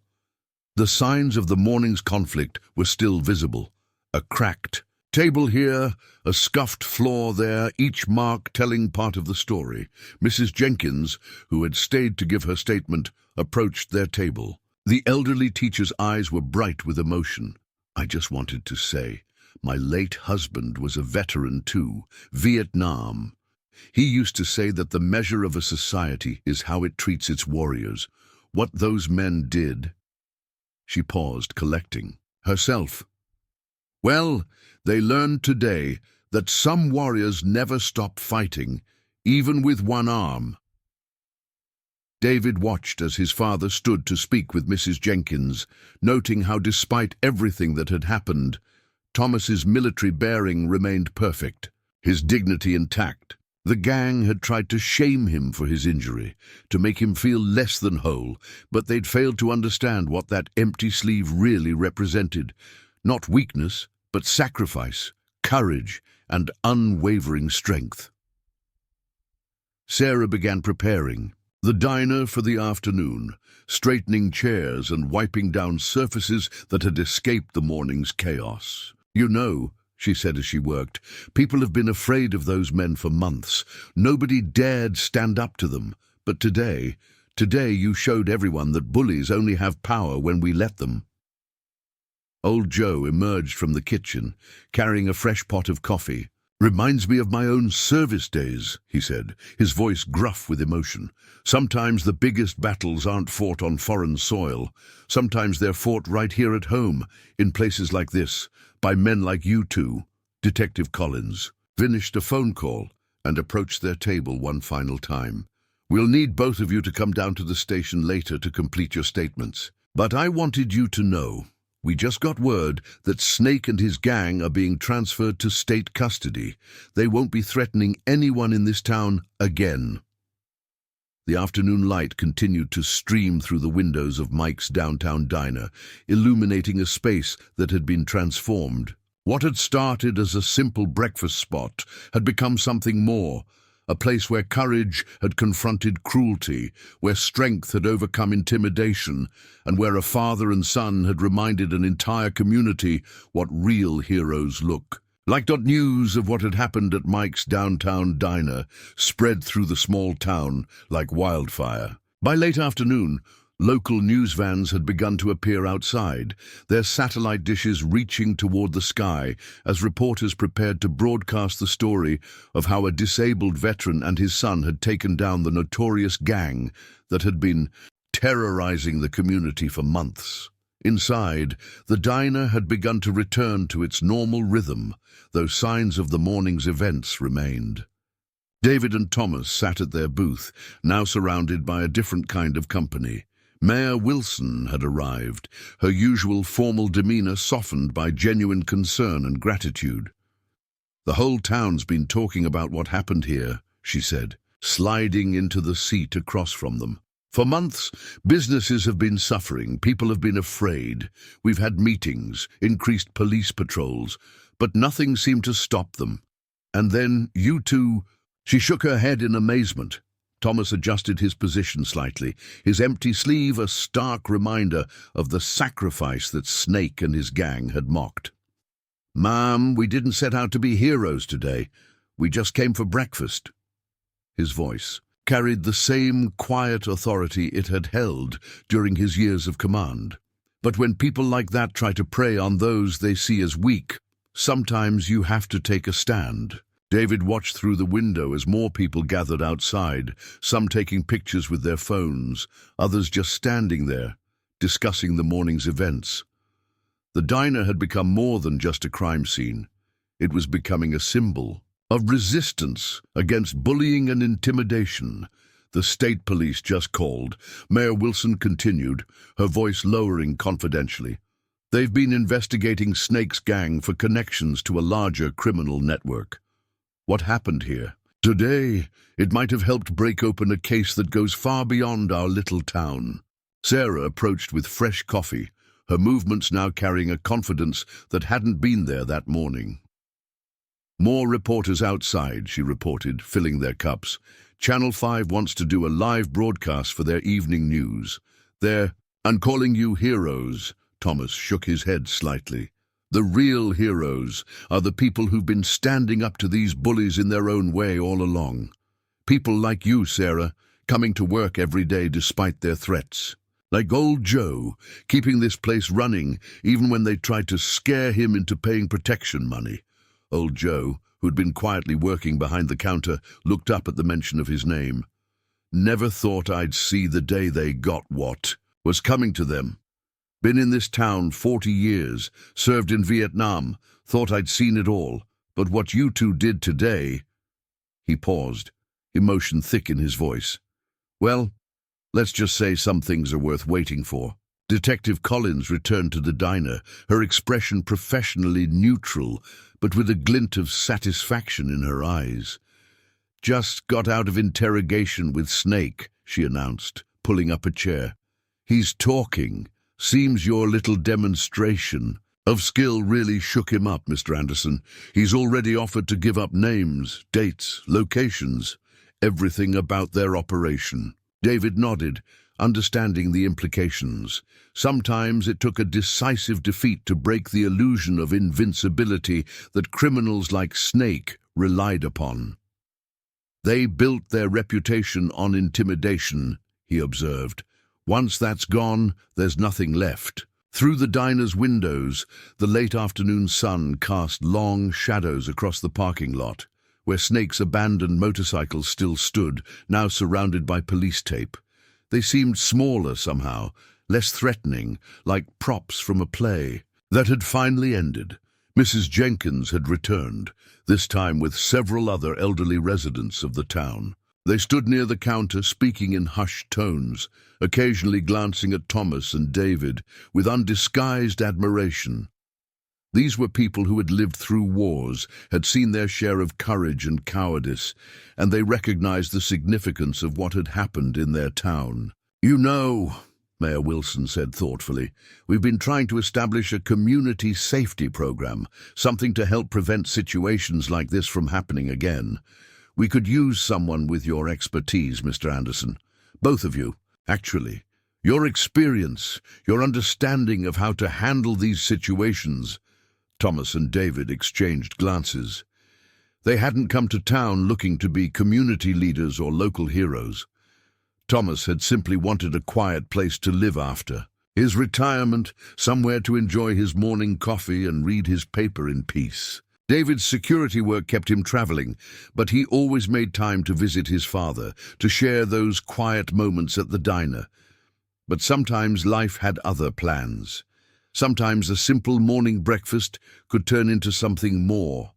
The signs of the morning's conflict were still visible. A cracked table here, a scuffed floor there, each mark telling part of the story. Mrs. Jenkins, who had stayed to give her statement, approached their table. The elderly teacher's eyes were bright with emotion. I just wanted to say, my late husband was a veteran too, Vietnam. He used to say that the measure of a society is how it treats its warriors. What those men did. She paused, collecting herself. Well, they learned today that some warriors never stop fighting, even with one arm. David watched as his father stood to speak with Mrs. Jenkins, noting how despite everything that had happened, Thomas's military bearing remained perfect, his dignity intact. The gang had tried to shame him for his injury, to make him feel less than whole, but they'd failed to understand what that empty sleeve really represented. Not weakness, but sacrifice, courage, and unwavering strength. Sarah began preparing the diner for the afternoon, straightening chairs and wiping down surfaces that had escaped the morning's chaos. You know, she said as she worked, people have been afraid of those men for months. Nobody dared stand up to them. But today you showed everyone that bullies only have power when we let them. Old Joe emerged from the kitchen, carrying a fresh pot of coffee. "Reminds me of my own service days," he said, his voice gruff with emotion. "Sometimes the biggest battles aren't fought on foreign soil. Sometimes they're fought right here at home, in places like this, by men like you two." Detective Collins finished a phone call and approached their table one final time. "We'll need both of you to come down to the station later to complete your statements. But I wanted you to know, we just got word that Snake and his gang are being transferred to state custody. They won't be threatening anyone in this town again." The afternoon light continued to stream through the windows of Mike's downtown diner, illuminating a space that had been transformed. What had started as a simple breakfast spot had become something more, a place where courage had confronted cruelty, where strength had overcome intimidation, and where a father and son had reminded an entire community what real heroes look like. News of what had happened at Mike's downtown diner spread through the small town like wildfire. By late afternoon, local news vans had begun to appear outside, their satellite dishes reaching toward the sky as reporters prepared to broadcast the story of how a disabled veteran and his son had taken down the notorious gang that had been terrorizing the community for months. Inside, the diner had begun to return to its normal rhythm, though signs of the morning's events remained. David and Thomas sat at their booth, now surrounded by a different kind of company. Mayor Wilson had arrived, her usual formal demeanor softened by genuine concern and gratitude. "The whole town's been talking about what happened here," she said, sliding into the seat across from them. "For months, businesses have been suffering, people have been afraid. We've had meetings, increased police patrols, but nothing seemed to stop them. And then you two—" She shook her head in amazement. Thomas adjusted his position slightly, his empty sleeve a stark reminder of the sacrifice that Snake and his gang had mocked. "Ma'am, we didn't set out to be heroes today. We just came for breakfast." His voice carried the same quiet authority it had held during his years of command. But when people like that try to prey on those they see as weak, sometimes you have to take a stand. David watched through the window as more people gathered outside, some taking pictures with their phones, others just standing there, discussing the morning's events. The diner had become more than just a crime scene. It was becoming a symbol of resistance against bullying and intimidation. "The state police just called," Mayor Wilson continued, her voice lowering confidentially. "They've been investigating Snake's gang for connections to a larger criminal network. What happened here today, it might have helped break open a case that goes far beyond our little town." Sarah approached with fresh coffee, her movements now carrying a confidence that hadn't been there that morning. "More reporters outside," she reported, filling their cups. "Channel 5 wants to do a live broadcast for their evening news. I'm calling you heroes." Thomas shook his head slightly. "The real heroes are the people who've been standing up to these bullies in their own way all along. People like you, Sarah, coming to work every day despite their threats. Like old Joe, keeping this place running even when they tried to scare him into paying protection money." Old Joe, who'd been quietly working behind the counter, looked up at the mention of his name. "Never thought I'd see the day they got what was coming to them. Been in this town 40 years, served in Vietnam, thought I'd seen it all. But what you two did today—" He paused, emotion thick in his voice. "Well, let's just say some things are worth waiting for." Detective Collins returned to the diner, her expression professionally neutral, but with a glint of satisfaction in her eyes. "Just got out of interrogation with Snake," she announced, pulling up a chair. "He's talking. Seems your little demonstration of skill really shook him up, Mr. Anderson. He's already offered to give up names, dates, locations, everything about their operation." David nodded, understanding the implications. Sometimes it took a decisive defeat to break the illusion of invincibility that criminals like Snake relied upon. "They built their reputation on intimidation," he observed. "Once that's gone, there's nothing left. Through the diner's windows, the late afternoon sun cast long shadows across the parking lot, where Snake's abandoned motorcycles still stood, now surrounded by police tape. They seemed smaller somehow, less threatening, like props from a play that had finally ended. Mrs. Jenkins had returned, this time with several other elderly residents of the town. They stood near the counter, speaking in hushed tones, occasionally glancing at Thomas and David with undisguised admiration. These were people who had lived through wars, had seen their share of courage and cowardice, and they recognized the significance of what had happened in their town. "You know," Mayor Wilson said thoughtfully, "we've been trying to establish a community safety program, something to help prevent situations like this from happening again. We could use someone with your expertise, Mr. Anderson. Both of you, actually. Your experience, your understanding of how to handle these situations." Thomas and David exchanged glances. They hadn't come to town looking to be community leaders or local heroes. Thomas had simply wanted a quiet place to live after. His retirement, somewhere to enjoy his morning coffee and read his paper in peace. David's security work kept him traveling, but he always made time to visit his father, to share those quiet moments at the diner. But sometimes life had other plans. Sometimes a simple morning breakfast could turn into something more.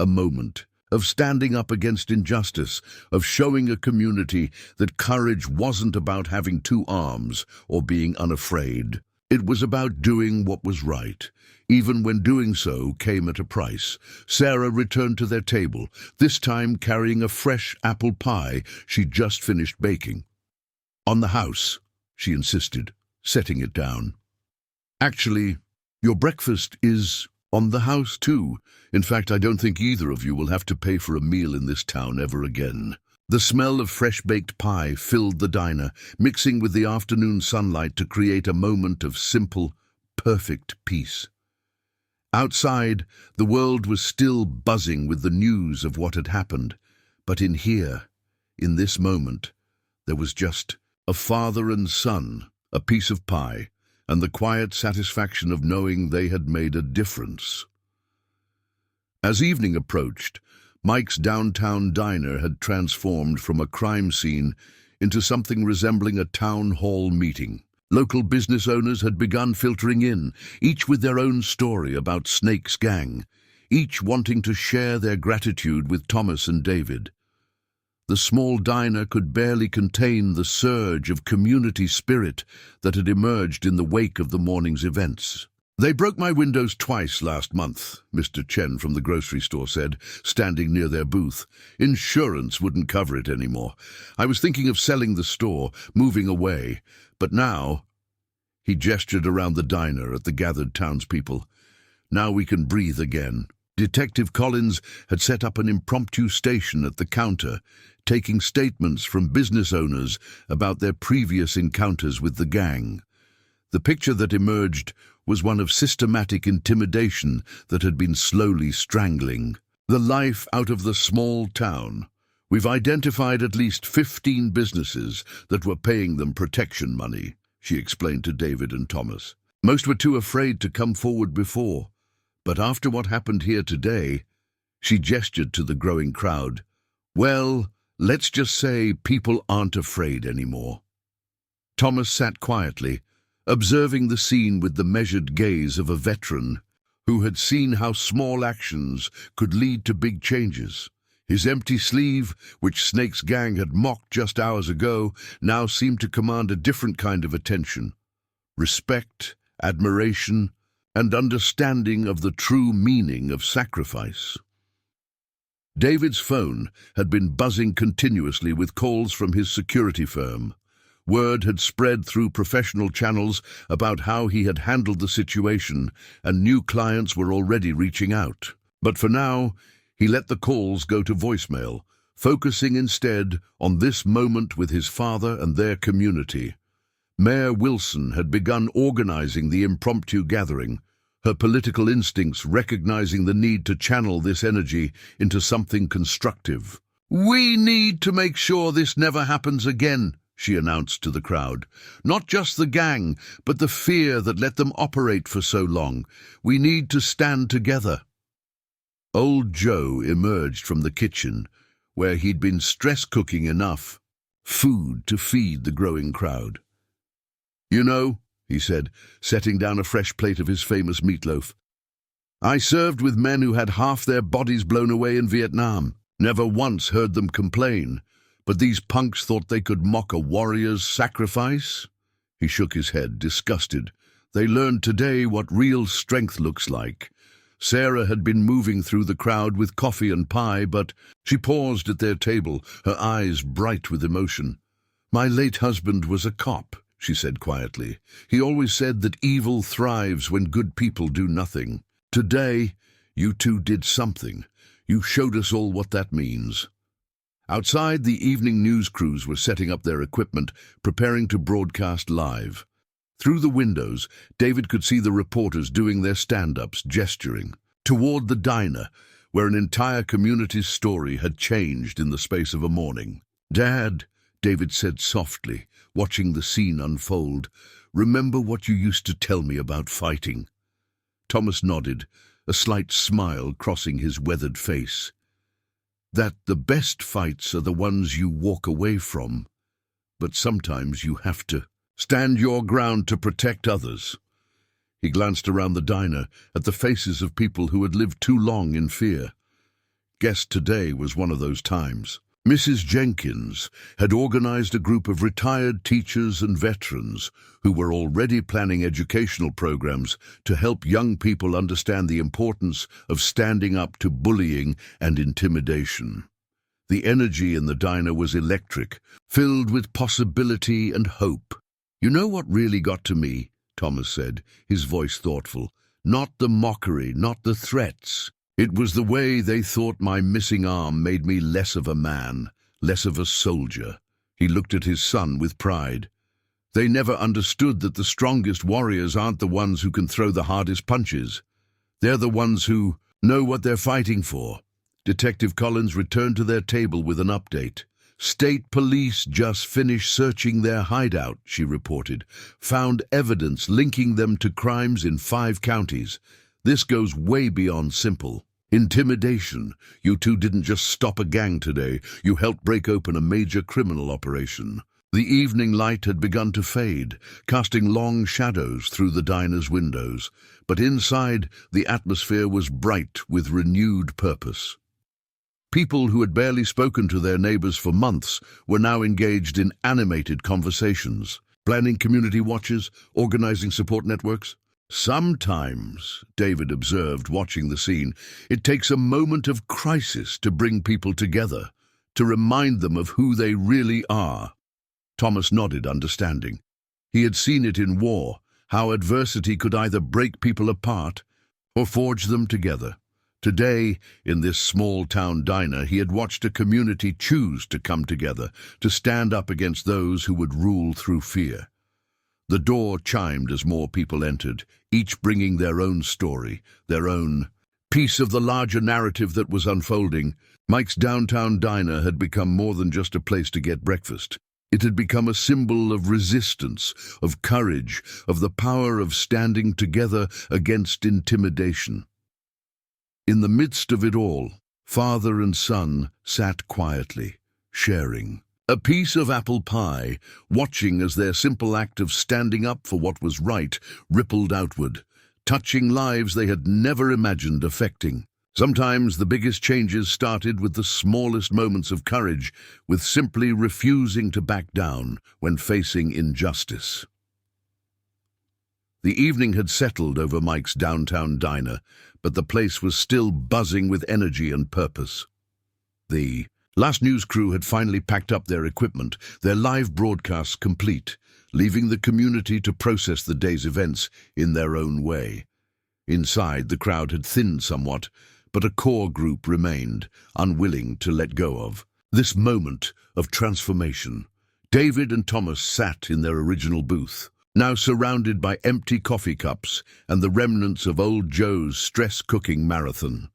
A moment of standing up against injustice, of showing a community that courage wasn't about having two arms or being unafraid. It was about doing what was right, even when doing so came at a price. Sarah returned to their table, this time carrying a fresh apple pie she'd just finished baking. "On the house," she insisted, setting it down. "Actually, your breakfast is on the house too. In fact, I don't think either of you will have to pay for a meal in this town ever again." The smell of fresh-baked pie filled the diner, mixing with the afternoon sunlight to create a moment of simple, perfect peace. Outside, the world was still buzzing with the news of what had happened, but in here, in this moment, there was just a father and son, a piece of pie, and the quiet satisfaction of knowing they had made a difference. As evening approached, Mike's downtown diner had transformed from a crime scene into something resembling a town hall meeting. Local business owners had begun filtering in, each with their own story about Snake's gang, each wanting to share their gratitude with Thomas and David. The small diner could barely contain the surge of community spirit that had emerged in the wake of the morning's events. "They broke my windows twice last month," Mr. Chen from the grocery store said, standing near their booth. "Insurance wouldn't cover it anymore. I was thinking of selling the store, moving away, but now—" He gestured around the diner at the gathered townspeople. "Now we can breathe again." Detective Collins had set up an impromptu station at the counter, taking statements from business owners about their previous encounters with the gang. The picture that emerged was one of systematic intimidation that had been slowly strangling the life out of the small town. "We've identified at least 15 businesses that were paying them protection money," she explained to David and Thomas. "Most were too afraid to come forward before, but after what happened here today," she gestured to the growing crowd, "well, let's just say people aren't afraid anymore." Thomas sat quietly, observing the scene with the measured gaze of a veteran who had seen how small actions could lead to big changes. His empty sleeve, which Snake's gang had mocked just hours ago, now seemed to command a different kind of attention. Respect, admiration, and understanding of the true meaning of sacrifice. David's phone had been buzzing continuously with calls from his security firm. Word had spread through professional channels about how he had handled the situation, and new clients were already reaching out. But for now, he let the calls go to voicemail, focusing instead on this moment with his father and their community. Mayor Wilson had begun organizing the impromptu gathering, her political instincts recognizing the need to channel this energy into something constructive. "We need to make sure this never happens again," she announced to the crowd. "Not just the gang, but the fear that let them operate for so long. We need to stand together." Old Joe emerged from the kitchen, where he'd been stress cooking enough food to feed the growing crowd. "You know," he said, setting down a fresh plate of his famous meatloaf, "I served with men who had half their bodies blown away in Vietnam. Never once heard them complain. But these punks thought they could mock a warrior's sacrifice?" He shook his head, disgusted. "They learned today what real strength looks like." Sarah had been moving through the crowd with coffee and pie, but she paused at their table, her eyes bright with emotion. "My late husband was a cop," she said quietly. "He always said that evil thrives when good people do nothing. Today, you two did something. You showed us all what that means." Outside, the evening news crews were setting up their equipment, preparing to broadcast live. Through the windows, David could see the reporters doing their stand-ups, gesturing toward the diner, where an entire community's story had changed in the space of a morning. "Dad," David said softly, watching the scene unfold, "remember what you used to tell me about fighting?" Thomas nodded, a slight smile crossing his weathered face. "That the best fights are the ones you walk away from, but sometimes you have to stand your ground to protect others." He glanced around the diner at the faces of people who had lived too long in fear. Guess today was one of those times. Mrs. Jenkins had organized a group of retired teachers and veterans who were already planning educational programs to help young people understand the importance of standing up to bullying and intimidation. The energy in the diner was electric, filled with possibility and hope. "You know what really got to me?" Thomas said, his voice thoughtful. "Not the mockery, not the threats. It was the way they thought my missing arm made me less of a man, less of a soldier." He looked at his son with pride. "They never understood that the strongest warriors aren't the ones who can throw the hardest punches. They're the ones who know what they're fighting for." Detective Collins returned to their table with an update. "State police just finished searching their hideout," she reported. "Found evidence linking them to crimes in 5 counties. This goes way beyond simple intimidation. You two didn't just stop a gang today. You helped break open a major criminal operation." The evening light had begun to fade, casting long shadows through the diner's windows. But inside, the atmosphere was bright with renewed purpose. People who had barely spoken to their neighbors for months were now engaged in animated conversations, planning community watches, organizing support networks. "Sometimes," David observed, watching the scene, "it takes a moment of crisis to bring people together, to remind them of who they really are." Thomas nodded, understanding. He had seen it in war, how adversity could either break people apart or forge them together. Today, in this small-town diner, he had watched a community choose to come together, to stand up against those who would rule through fear. The door chimed as more people entered, each bringing their own story, their own piece of the larger narrative that was unfolding. Mike's downtown diner had become more than just a place to get breakfast. It had become a symbol of resistance, of courage, of the power of standing together against intimidation. In the midst of it all, father and son sat quietly, sharing a piece of apple pie, watching as their simple act of standing up for what was right rippled outward, touching lives they had never imagined affecting. Sometimes the biggest changes started with the smallest moments of courage, with simply refusing to back down when facing injustice. The evening had settled over Mike's downtown diner, but the place was still buzzing with energy and purpose. The last news crew had finally packed up their equipment, their live broadcasts complete, leaving the community to process the day's events in their own way. Inside, the crowd had thinned somewhat, but a core group remained, unwilling to let go of this moment of transformation. David and Thomas sat in their original booth, now surrounded by empty coffee cups and the remnants of old Joe's stress-cooking marathon.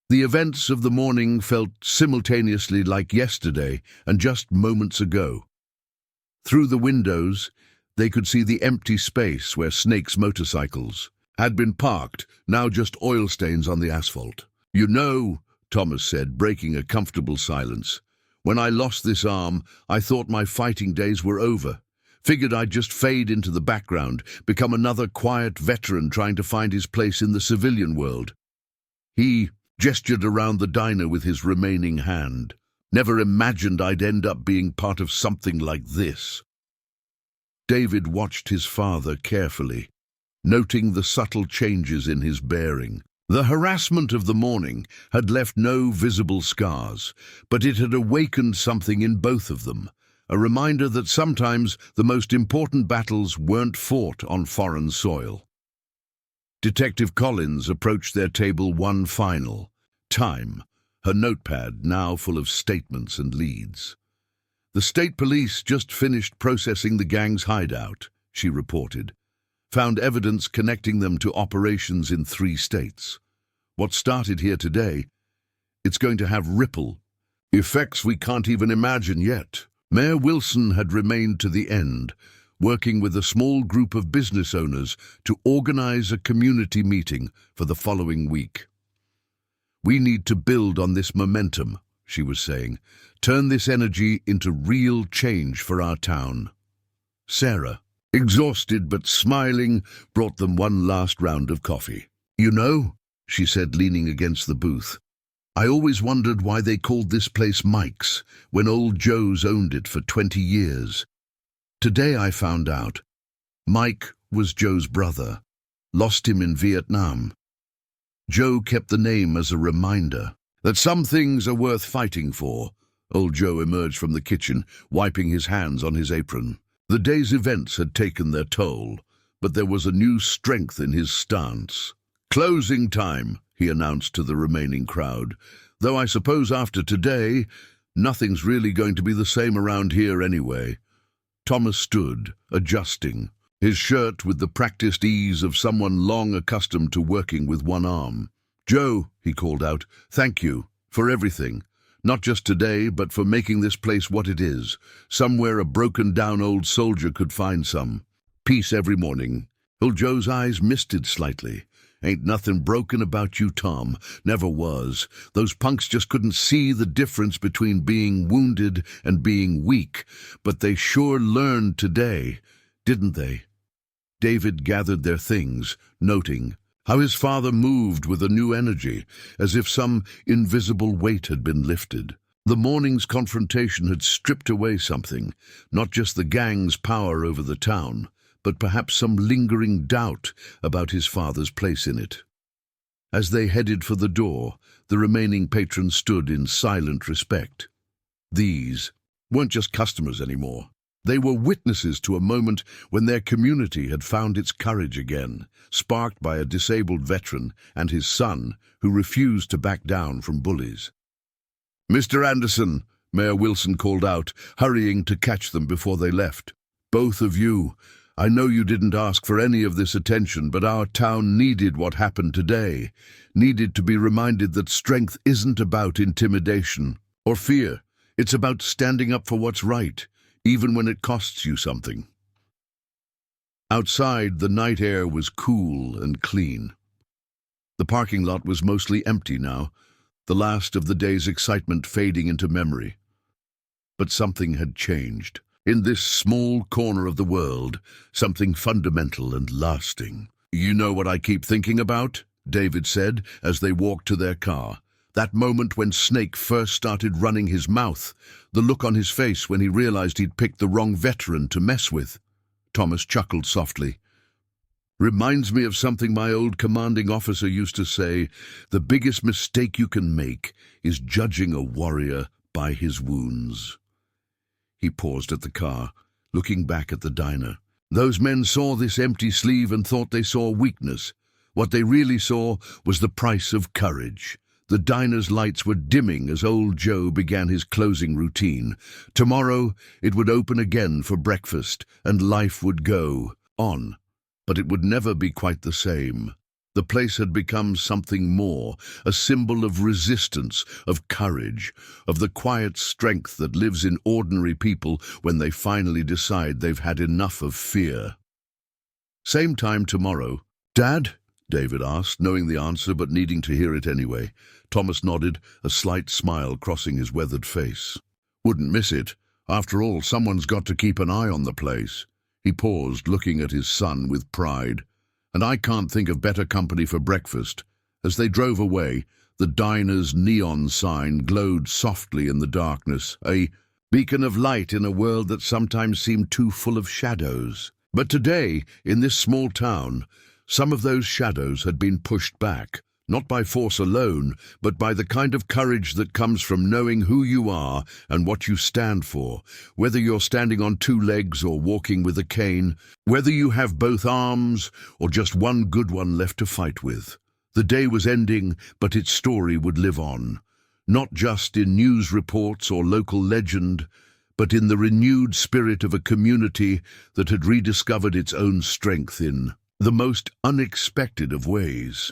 The events of the morning felt simultaneously like yesterday and just moments ago. Through the windows, they could see the empty space where Snake's motorcycles had been parked, now just oil stains on the asphalt. "You know," Thomas said, breaking a comfortable silence, "when I lost this arm, I thought my fighting days were over. Figured I'd just fade into the background, become another quiet veteran trying to find his place in the civilian world." He gestured around the diner with his remaining hand. "Never imagined I'd end up being part of something like this." David watched his father carefully, noting the subtle changes in his bearing. The harassment of the morning had left no visible scars, but it had awakened something in both of them, a reminder that sometimes the most important battles weren't fought on foreign soil. Detective Collins approached their table one final time, her notepad now full of statements and leads. "The state police just finished processing the gang's hideout," she reported. "Found evidence connecting them to operations in 3 states. What started here today, it's going to have ripple effects we can't even imagine yet." Mayor Wilson had remained to the end, working with a small group of business owners to organize a community meeting for the following week. "We need to build on this momentum," she was saying. "Turn this energy into real change for our town." Sarah, exhausted but smiling, brought them one last round of coffee. "You know," she said, leaning against the booth, "I always wondered why they called this place Mike's when old Joe's owned it for 20 years. Today I found out. Mike was Joe's brother. Lost him in Vietnam. Joe kept the name as a reminder that some things are worth fighting for." Old Joe emerged from the kitchen, wiping his hands on his apron. The day's events had taken their toll, but there was a new strength in his stance. "Closing time," he announced to the remaining crowd. "Though I suppose after today, nothing's really going to be the same around here anyway." Thomas stood, adjusting, his shirt with the practiced ease of someone long accustomed to working with one arm. "Joe," he called out, "thank you for everything. Not just today, but for making this place what it is, somewhere a broken-down old soldier could find some peace every morning." Old Joe's eyes misted slightly. "Ain't nothing broken about you, Tom. Never was. Those punks just couldn't see the difference between being wounded and being weak, but they sure learned today, didn't they?" David gathered their things, noting how his father moved with a new energy, as if some invisible weight had been lifted. The morning's confrontation had stripped away something, not just the gang's power over the town, but perhaps some lingering doubt about his father's place in it. As they headed for the door, the remaining patrons stood in silent respect. These weren't just customers anymore. They were witnesses to a moment when their community had found its courage again, sparked by a disabled veteran and his son who refused to back down from bullies. "Mr. Anderson," Mayor Wilson called out, hurrying to catch them before they left. "Both of you, I know you didn't ask for any of this attention, but our town needed what happened today, needed to be reminded that strength isn't about intimidation or fear. It's about standing up for what's right, even when it costs you something." Outside, the night air was cool and clean. The parking lot was mostly empty now, the last of the day's excitement fading into memory. But something had changed. In this small corner of the world, something fundamental and lasting. "You know what I keep thinking about?" David said as they walked to their car. "That moment when Snake first started running his mouth, the look on his face when he realized he'd picked the wrong veteran to mess with." Thomas chuckled softly. "Reminds me of something my old commanding officer used to say. The biggest mistake you can make is judging a warrior by his wounds." He paused at the car, looking back at the diner. Those men saw this empty sleeve and thought they saw weakness. What they really saw was the price of courage. The diner's lights were dimming as old Joe began his closing routine. Tomorrow it would open again for breakfast, and life would go on. But it would never be quite the same. The place had become something more, a symbol of resistance, of courage, of the quiet strength that lives in ordinary people when they finally decide they've had enough of fear. Same time tomorrow. Dad? David asked, knowing the answer but needing to hear it anyway. Thomas nodded, a slight smile crossing his weathered face. Wouldn't miss it. After all, someone's got to keep an eye on the place. He paused, looking at his son with pride. And I can't think of better company for breakfast. As they drove away, the diner's neon sign glowed softly in the darkness, a beacon of light in a world that sometimes seemed too full of shadows. But today, in this small town, some of those shadows had been pushed back, not by force alone, but by the kind of courage that comes from knowing who you are and what you stand for, whether you're standing on two legs or walking with a cane, whether you have both arms or just one good one left to fight with. The day was ending, but its story would live on, not just in news reports or local legend, but in the renewed spirit of a community that had rediscovered its own strength in the most unexpected of ways.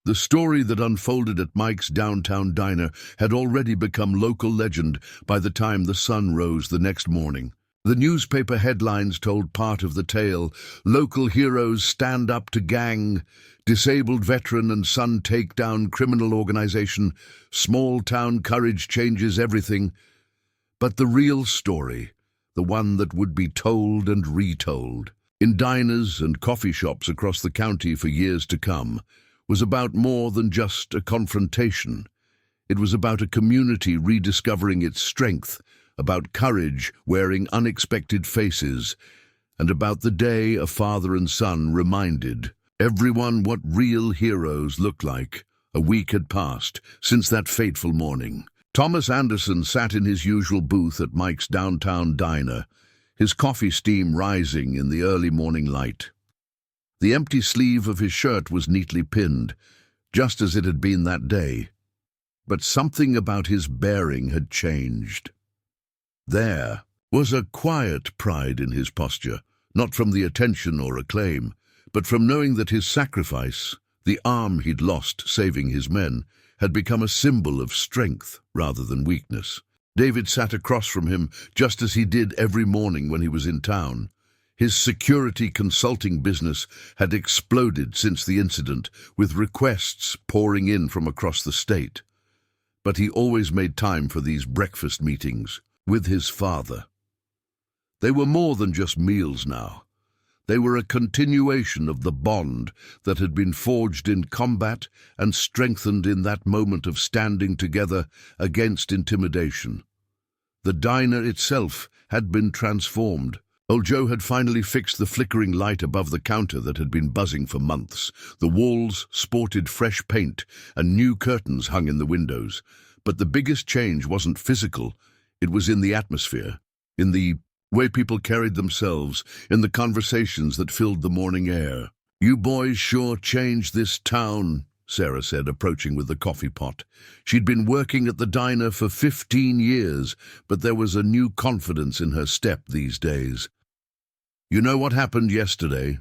The story that unfolded at Mike's downtown diner had already become local legend by the time the sun rose the next morning. The newspaper headlines told part of the tale: local heroes stand up to gang, disabled veteran and son take down criminal organization, small town courage changes everything. But the real story, the one that would be told and retold, in diners and coffee shops across the county for years to come, was about more than just a confrontation. It was about a community rediscovering its strength, about courage wearing unexpected faces, and about the day a father and son reminded everyone what real heroes look like. A week had passed since that fateful morning. Thomas Anderson sat in his usual booth at Mike's downtown diner, his coffee steam rising in the early morning light. The empty sleeve of his shirt was neatly pinned, just as it had been that day. But something about his bearing had changed. There was a quiet pride in his posture, not from the attention or acclaim, but from knowing that his sacrifice, the arm he'd lost saving his men, had become a symbol of strength rather than weakness. David sat across from him, just as he did every morning when he was in town. His security consulting business had exploded since the incident, with requests pouring in from across the state. But he always made time for these breakfast meetings with his father. They were more than just meals now. They were a continuation of the bond that had been forged in combat and strengthened in that moment of standing together against intimidation. The diner itself had been transformed. Old Joe had finally fixed the flickering light above the counter that had been buzzing for months. The walls sported fresh paint and new curtains hung in the windows. But the biggest change wasn't physical. It was in the atmosphere, in the way people carried themselves, in the conversations that filled the morning air. "You boys sure changed this town," Sarah said, approaching with the coffee pot. She'd been working at the diner for 15 years, but there was a new confidence in her step these days. "You know what happened yesterday?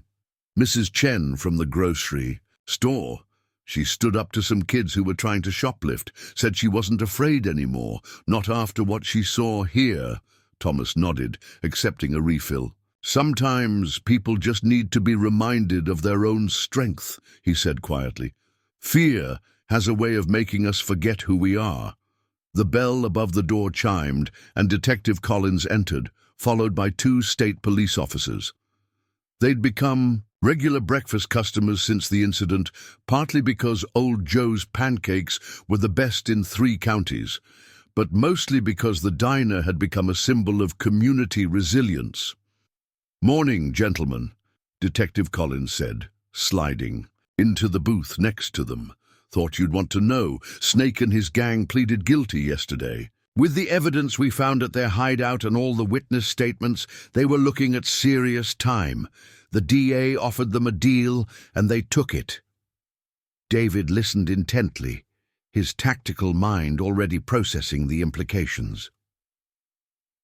Mrs. Chen from the grocery store. She stood up to some kids who were trying to shoplift, said she wasn't afraid anymore, not after what she saw here." Thomas nodded, accepting a refill. "Sometimes people just need to be reminded of their own strength," he said quietly. "Fear has a way of making us forget who we are." The bell above the door chimed, and Detective Collins entered, followed by 2 state police officers. They'd become regular breakfast customers since the incident, partly because Old Joe's pancakes were the best in 3 counties, but mostly because the diner had become a symbol of community resilience. "Morning, gentlemen," Detective Collins said, sliding into the booth next to them. "Thought you'd want to know. Snake and his gang pleaded guilty yesterday. With the evidence we found at their hideout and all the witness statements, they were looking at serious time. The DA offered them a deal, and they took it." David listened intently, his tactical mind already processing the implications.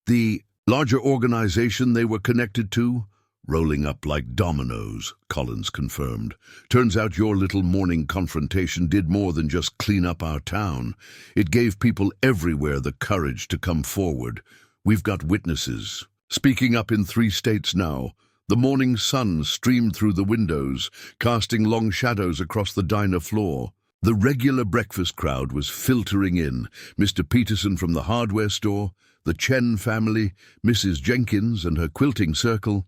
"The larger organization they were connected to?" Rolling up like dominoes, Collins confirmed. Turns out your little morning confrontation did more than just clean up our town. It gave people everywhere the courage to come forward. We've got witnesses. Speaking up in 3 states now. The morning sun streamed through the windows, casting long shadows across the diner floor. The regular breakfast crowd was filtering in. Mr. Peterson from the hardware store, the Chen family, Mrs. Jenkins and her quilting circle.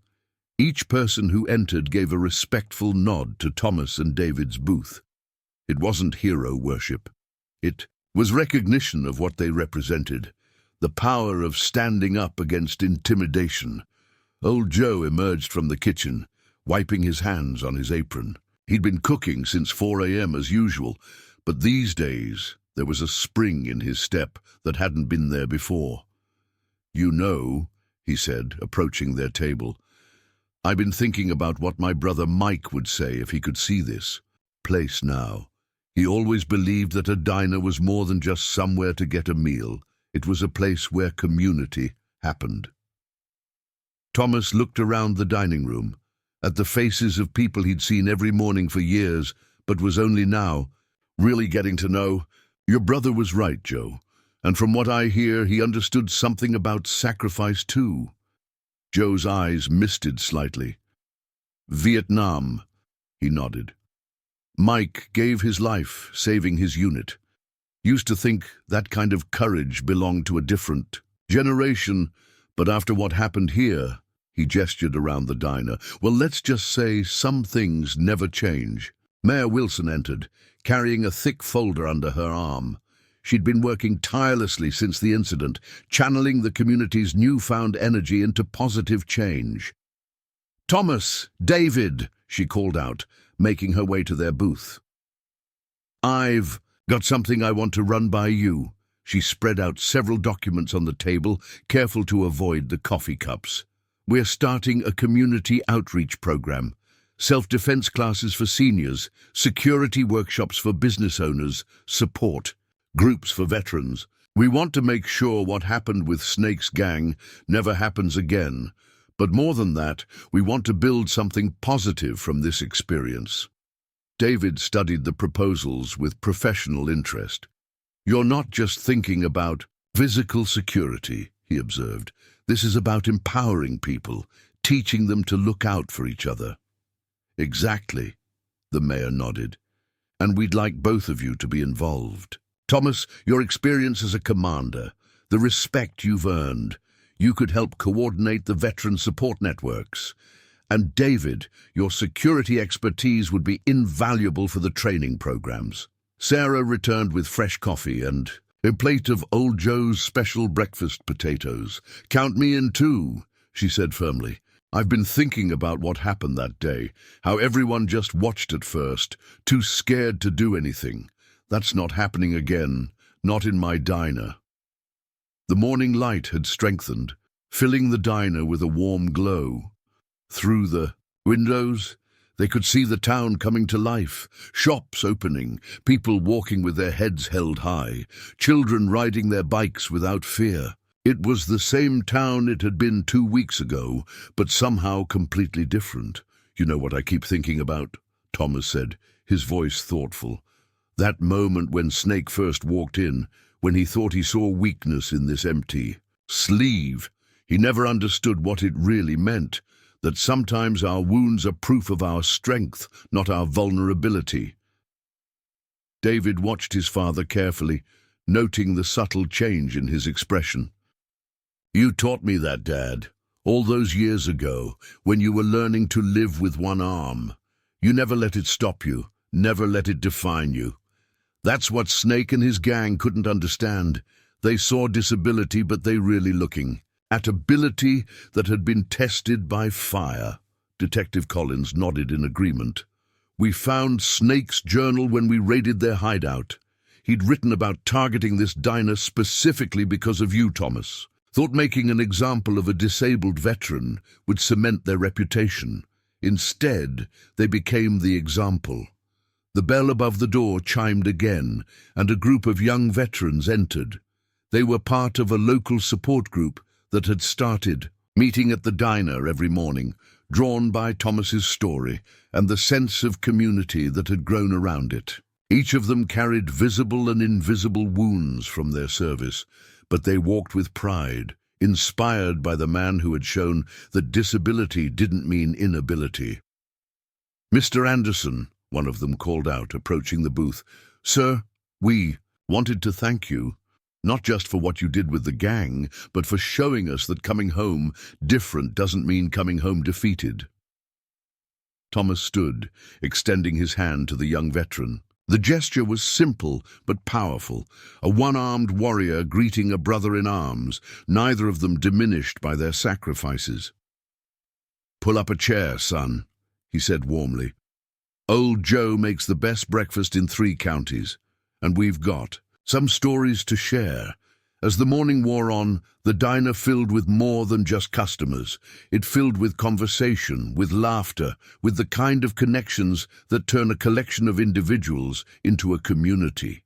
Each person who entered gave a respectful nod to Thomas and David's booth. It wasn't hero worship. It was recognition of what they represented, the power of standing up against intimidation. Old Joe emerged from the kitchen, wiping his hands on his apron. He'd been cooking since 4 a.m. as usual, but these days there was a spring in his step that hadn't been there before. "You know," he said, approaching their table, "I've been thinking about what my brother Mike would say if he could see this place now. He always believed that a diner was more than just somewhere to get a meal. It was a place where community happened." Thomas looked around the dining room, at the faces of people he'd seen every morning for years, but was only now really getting to know. "Your brother was right, Joe, and from what I hear, he understood something about sacrifice too." Joe's eyes misted slightly. "Vietnam," he nodded. "Mike gave his life, saving his unit. Used to think that kind of courage belonged to a different generation, but after what happened here," he gestured around the diner, "well, let's just say some things never change." Mayor Wilson entered, carrying a thick folder under her arm. She'd been working tirelessly since the incident, channeling the community's newfound energy into positive change. "Thomas, David," she called out, making her way to their booth. "I've got something I want to run by you." She spread out several documents on the table, careful to avoid the coffee cups. "We're starting a community outreach program. Self-defense classes for seniors, security workshops for business owners, support groups for veterans. We want to make sure what happened with Snake's gang never happens again. But more than that, we want to build something positive from this experience." David studied the proposals with professional interest. "You're not just thinking about physical security," he observed. "This is about empowering people, teaching them to look out for each other." "Exactly," the mayor nodded. "And we'd like both of you to be involved. Thomas, your experience as a commander, the respect you've earned, you could help coordinate the veteran support networks. And David, your security expertise would be invaluable for the training programs." Sarah returned with fresh coffee and a plate of Old Joe's special breakfast potatoes. "Count me in too," she said firmly. "I've been thinking about what happened that day, how everyone just watched at first, too scared to do anything. That's not happening again, not in my diner." The morning light had strengthened, filling the diner with a warm glow. Through the windows, they could see the town coming to life, shops opening, people walking with their heads held high, children riding their bikes without fear. It was the same town it had been 2 weeks ago, but somehow completely different. "You know what I keep thinking about?" Thomas said, his voice thoughtful. "That moment when Snake first walked in, when he thought he saw weakness in this empty sleeve. He never understood what it really meant, that sometimes our wounds are proof of our strength, not our vulnerability." David watched his father carefully, noting the subtle change in his expression. "You taught me that, Dad, all those years ago, when you were learning to live with one arm. You never let it stop you, never let it define you. That's what Snake and his gang couldn't understand. They saw disability, but they really looking at ability that had been tested by fire." Detective Collins nodded in agreement. "We found Snake's journal when we raided their hideout. He'd written about targeting this diner specifically because of you, Thomas. Thought making an example of a disabled veteran would cement their reputation. Instead, they became the example." The bell above the door chimed again, and a group of young veterans entered. They were part of a local support group that had started, meeting at the diner every morning, drawn by Thomas's story and the sense of community that had grown around it. Each of them carried visible and invisible wounds from their service, but they walked with pride, inspired by the man who had shown that disability didn't mean inability. "Mr. Anderson," one of them called out, approaching the booth, "Sir, we wanted to thank you, not just for what you did with the gang, but for showing us that coming home different doesn't mean coming home defeated." Thomas stood, extending his hand to the young veteran. The gesture was simple but powerful, a one-armed warrior greeting a brother in arms, neither of them diminished by their sacrifices. "Pull up a chair, son," he said warmly. "Old Joe makes the best breakfast in 3 counties, and we've got some stories to share." As the morning wore on, the diner filled with more than just customers. It filled with conversation, with laughter, with the kind of connections that turn a collection of individuals into a community.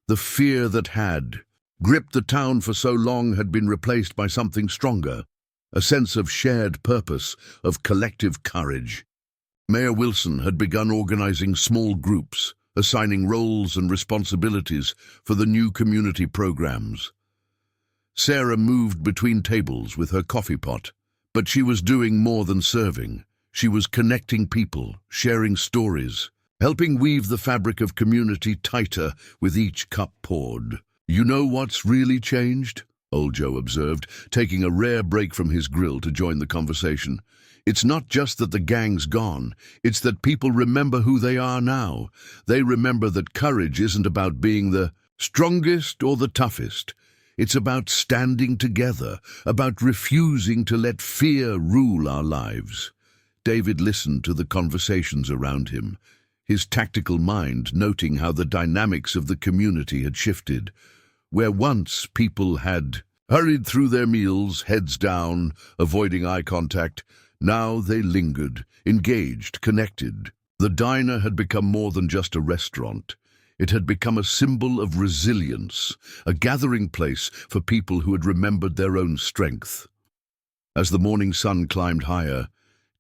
The fear that had gripped the town for so long had been replaced by something stronger, a sense of shared purpose, of collective courage. Mayor Wilson had begun organizing small groups, assigning roles and responsibilities for the new community programs. Sarah moved between tables with her coffee pot, but she was doing more than serving. She was connecting people, sharing stories, helping weave the fabric of community tighter with each cup poured. "You know what's really changed?" Old Joe observed, taking a rare break from his grill to join the conversation. "It's not just that the gang's gone, it's that people remember who they are now. They remember that courage isn't about being the strongest or the toughest. It's about standing together, about refusing to let fear rule our lives." David listened to the conversations around him, his tactical mind noting how the dynamics of the community had shifted. Where once people had hurried through their meals, heads down, avoiding eye contact, now they lingered, engaged, connected. The diner had become more than just a restaurant. It had become a symbol of resilience, a gathering place for people who had remembered their own strength. As the morning sun climbed higher,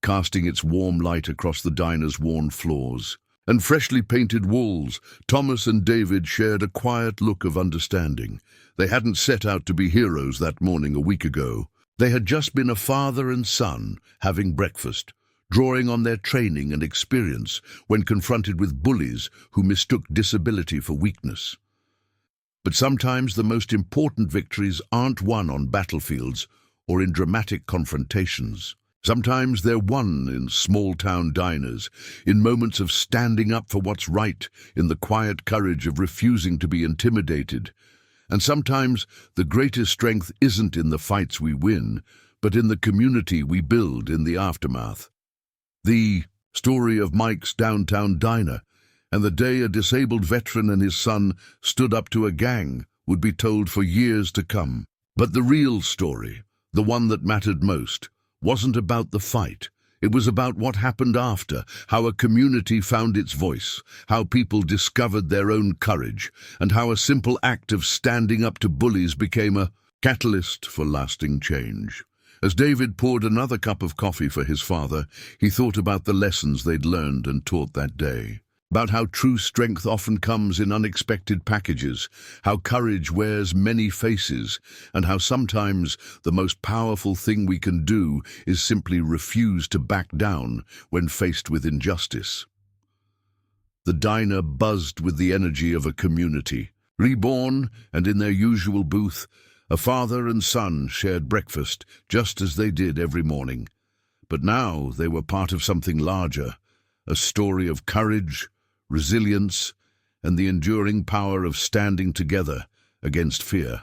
casting its warm light across the diner's worn floors and freshly painted walls, Thomas and David shared a quiet look of understanding. They hadn't set out to be heroes that morning a week ago. They had just been a father and son having breakfast, drawing on their training and experience when confronted with bullies who mistook disability for weakness. But sometimes the most important victories aren't won on battlefields or in dramatic confrontations. Sometimes they're won in small-town diners, in moments of standing up for what's right, in the quiet courage of refusing to be intimidated. And sometimes the greatest strength isn't in the fights we win, but in the community we build in the aftermath. The story of Mike's downtown diner and the day a disabled veteran and his son stood up to a gang would be told for years to come. But the real story, the one that mattered most, wasn't about the fight. It was about what happened after, how a community found its voice, how people discovered their own courage, and how a simple act of standing up to bullies became a catalyst for lasting change. As David poured another cup of coffee for his father, he thought about the lessons they'd learned and taught that day. About how true strength often comes in unexpected packages, how courage wears many faces, and how sometimes the most powerful thing we can do is simply refuse to back down when faced with injustice. The diner buzzed with the energy of a community. Reborn, and in their usual booth, a father and son shared breakfast just as they did every morning. But now they were part of something larger, a story of courage, resilience, and the enduring power of standing together against fear.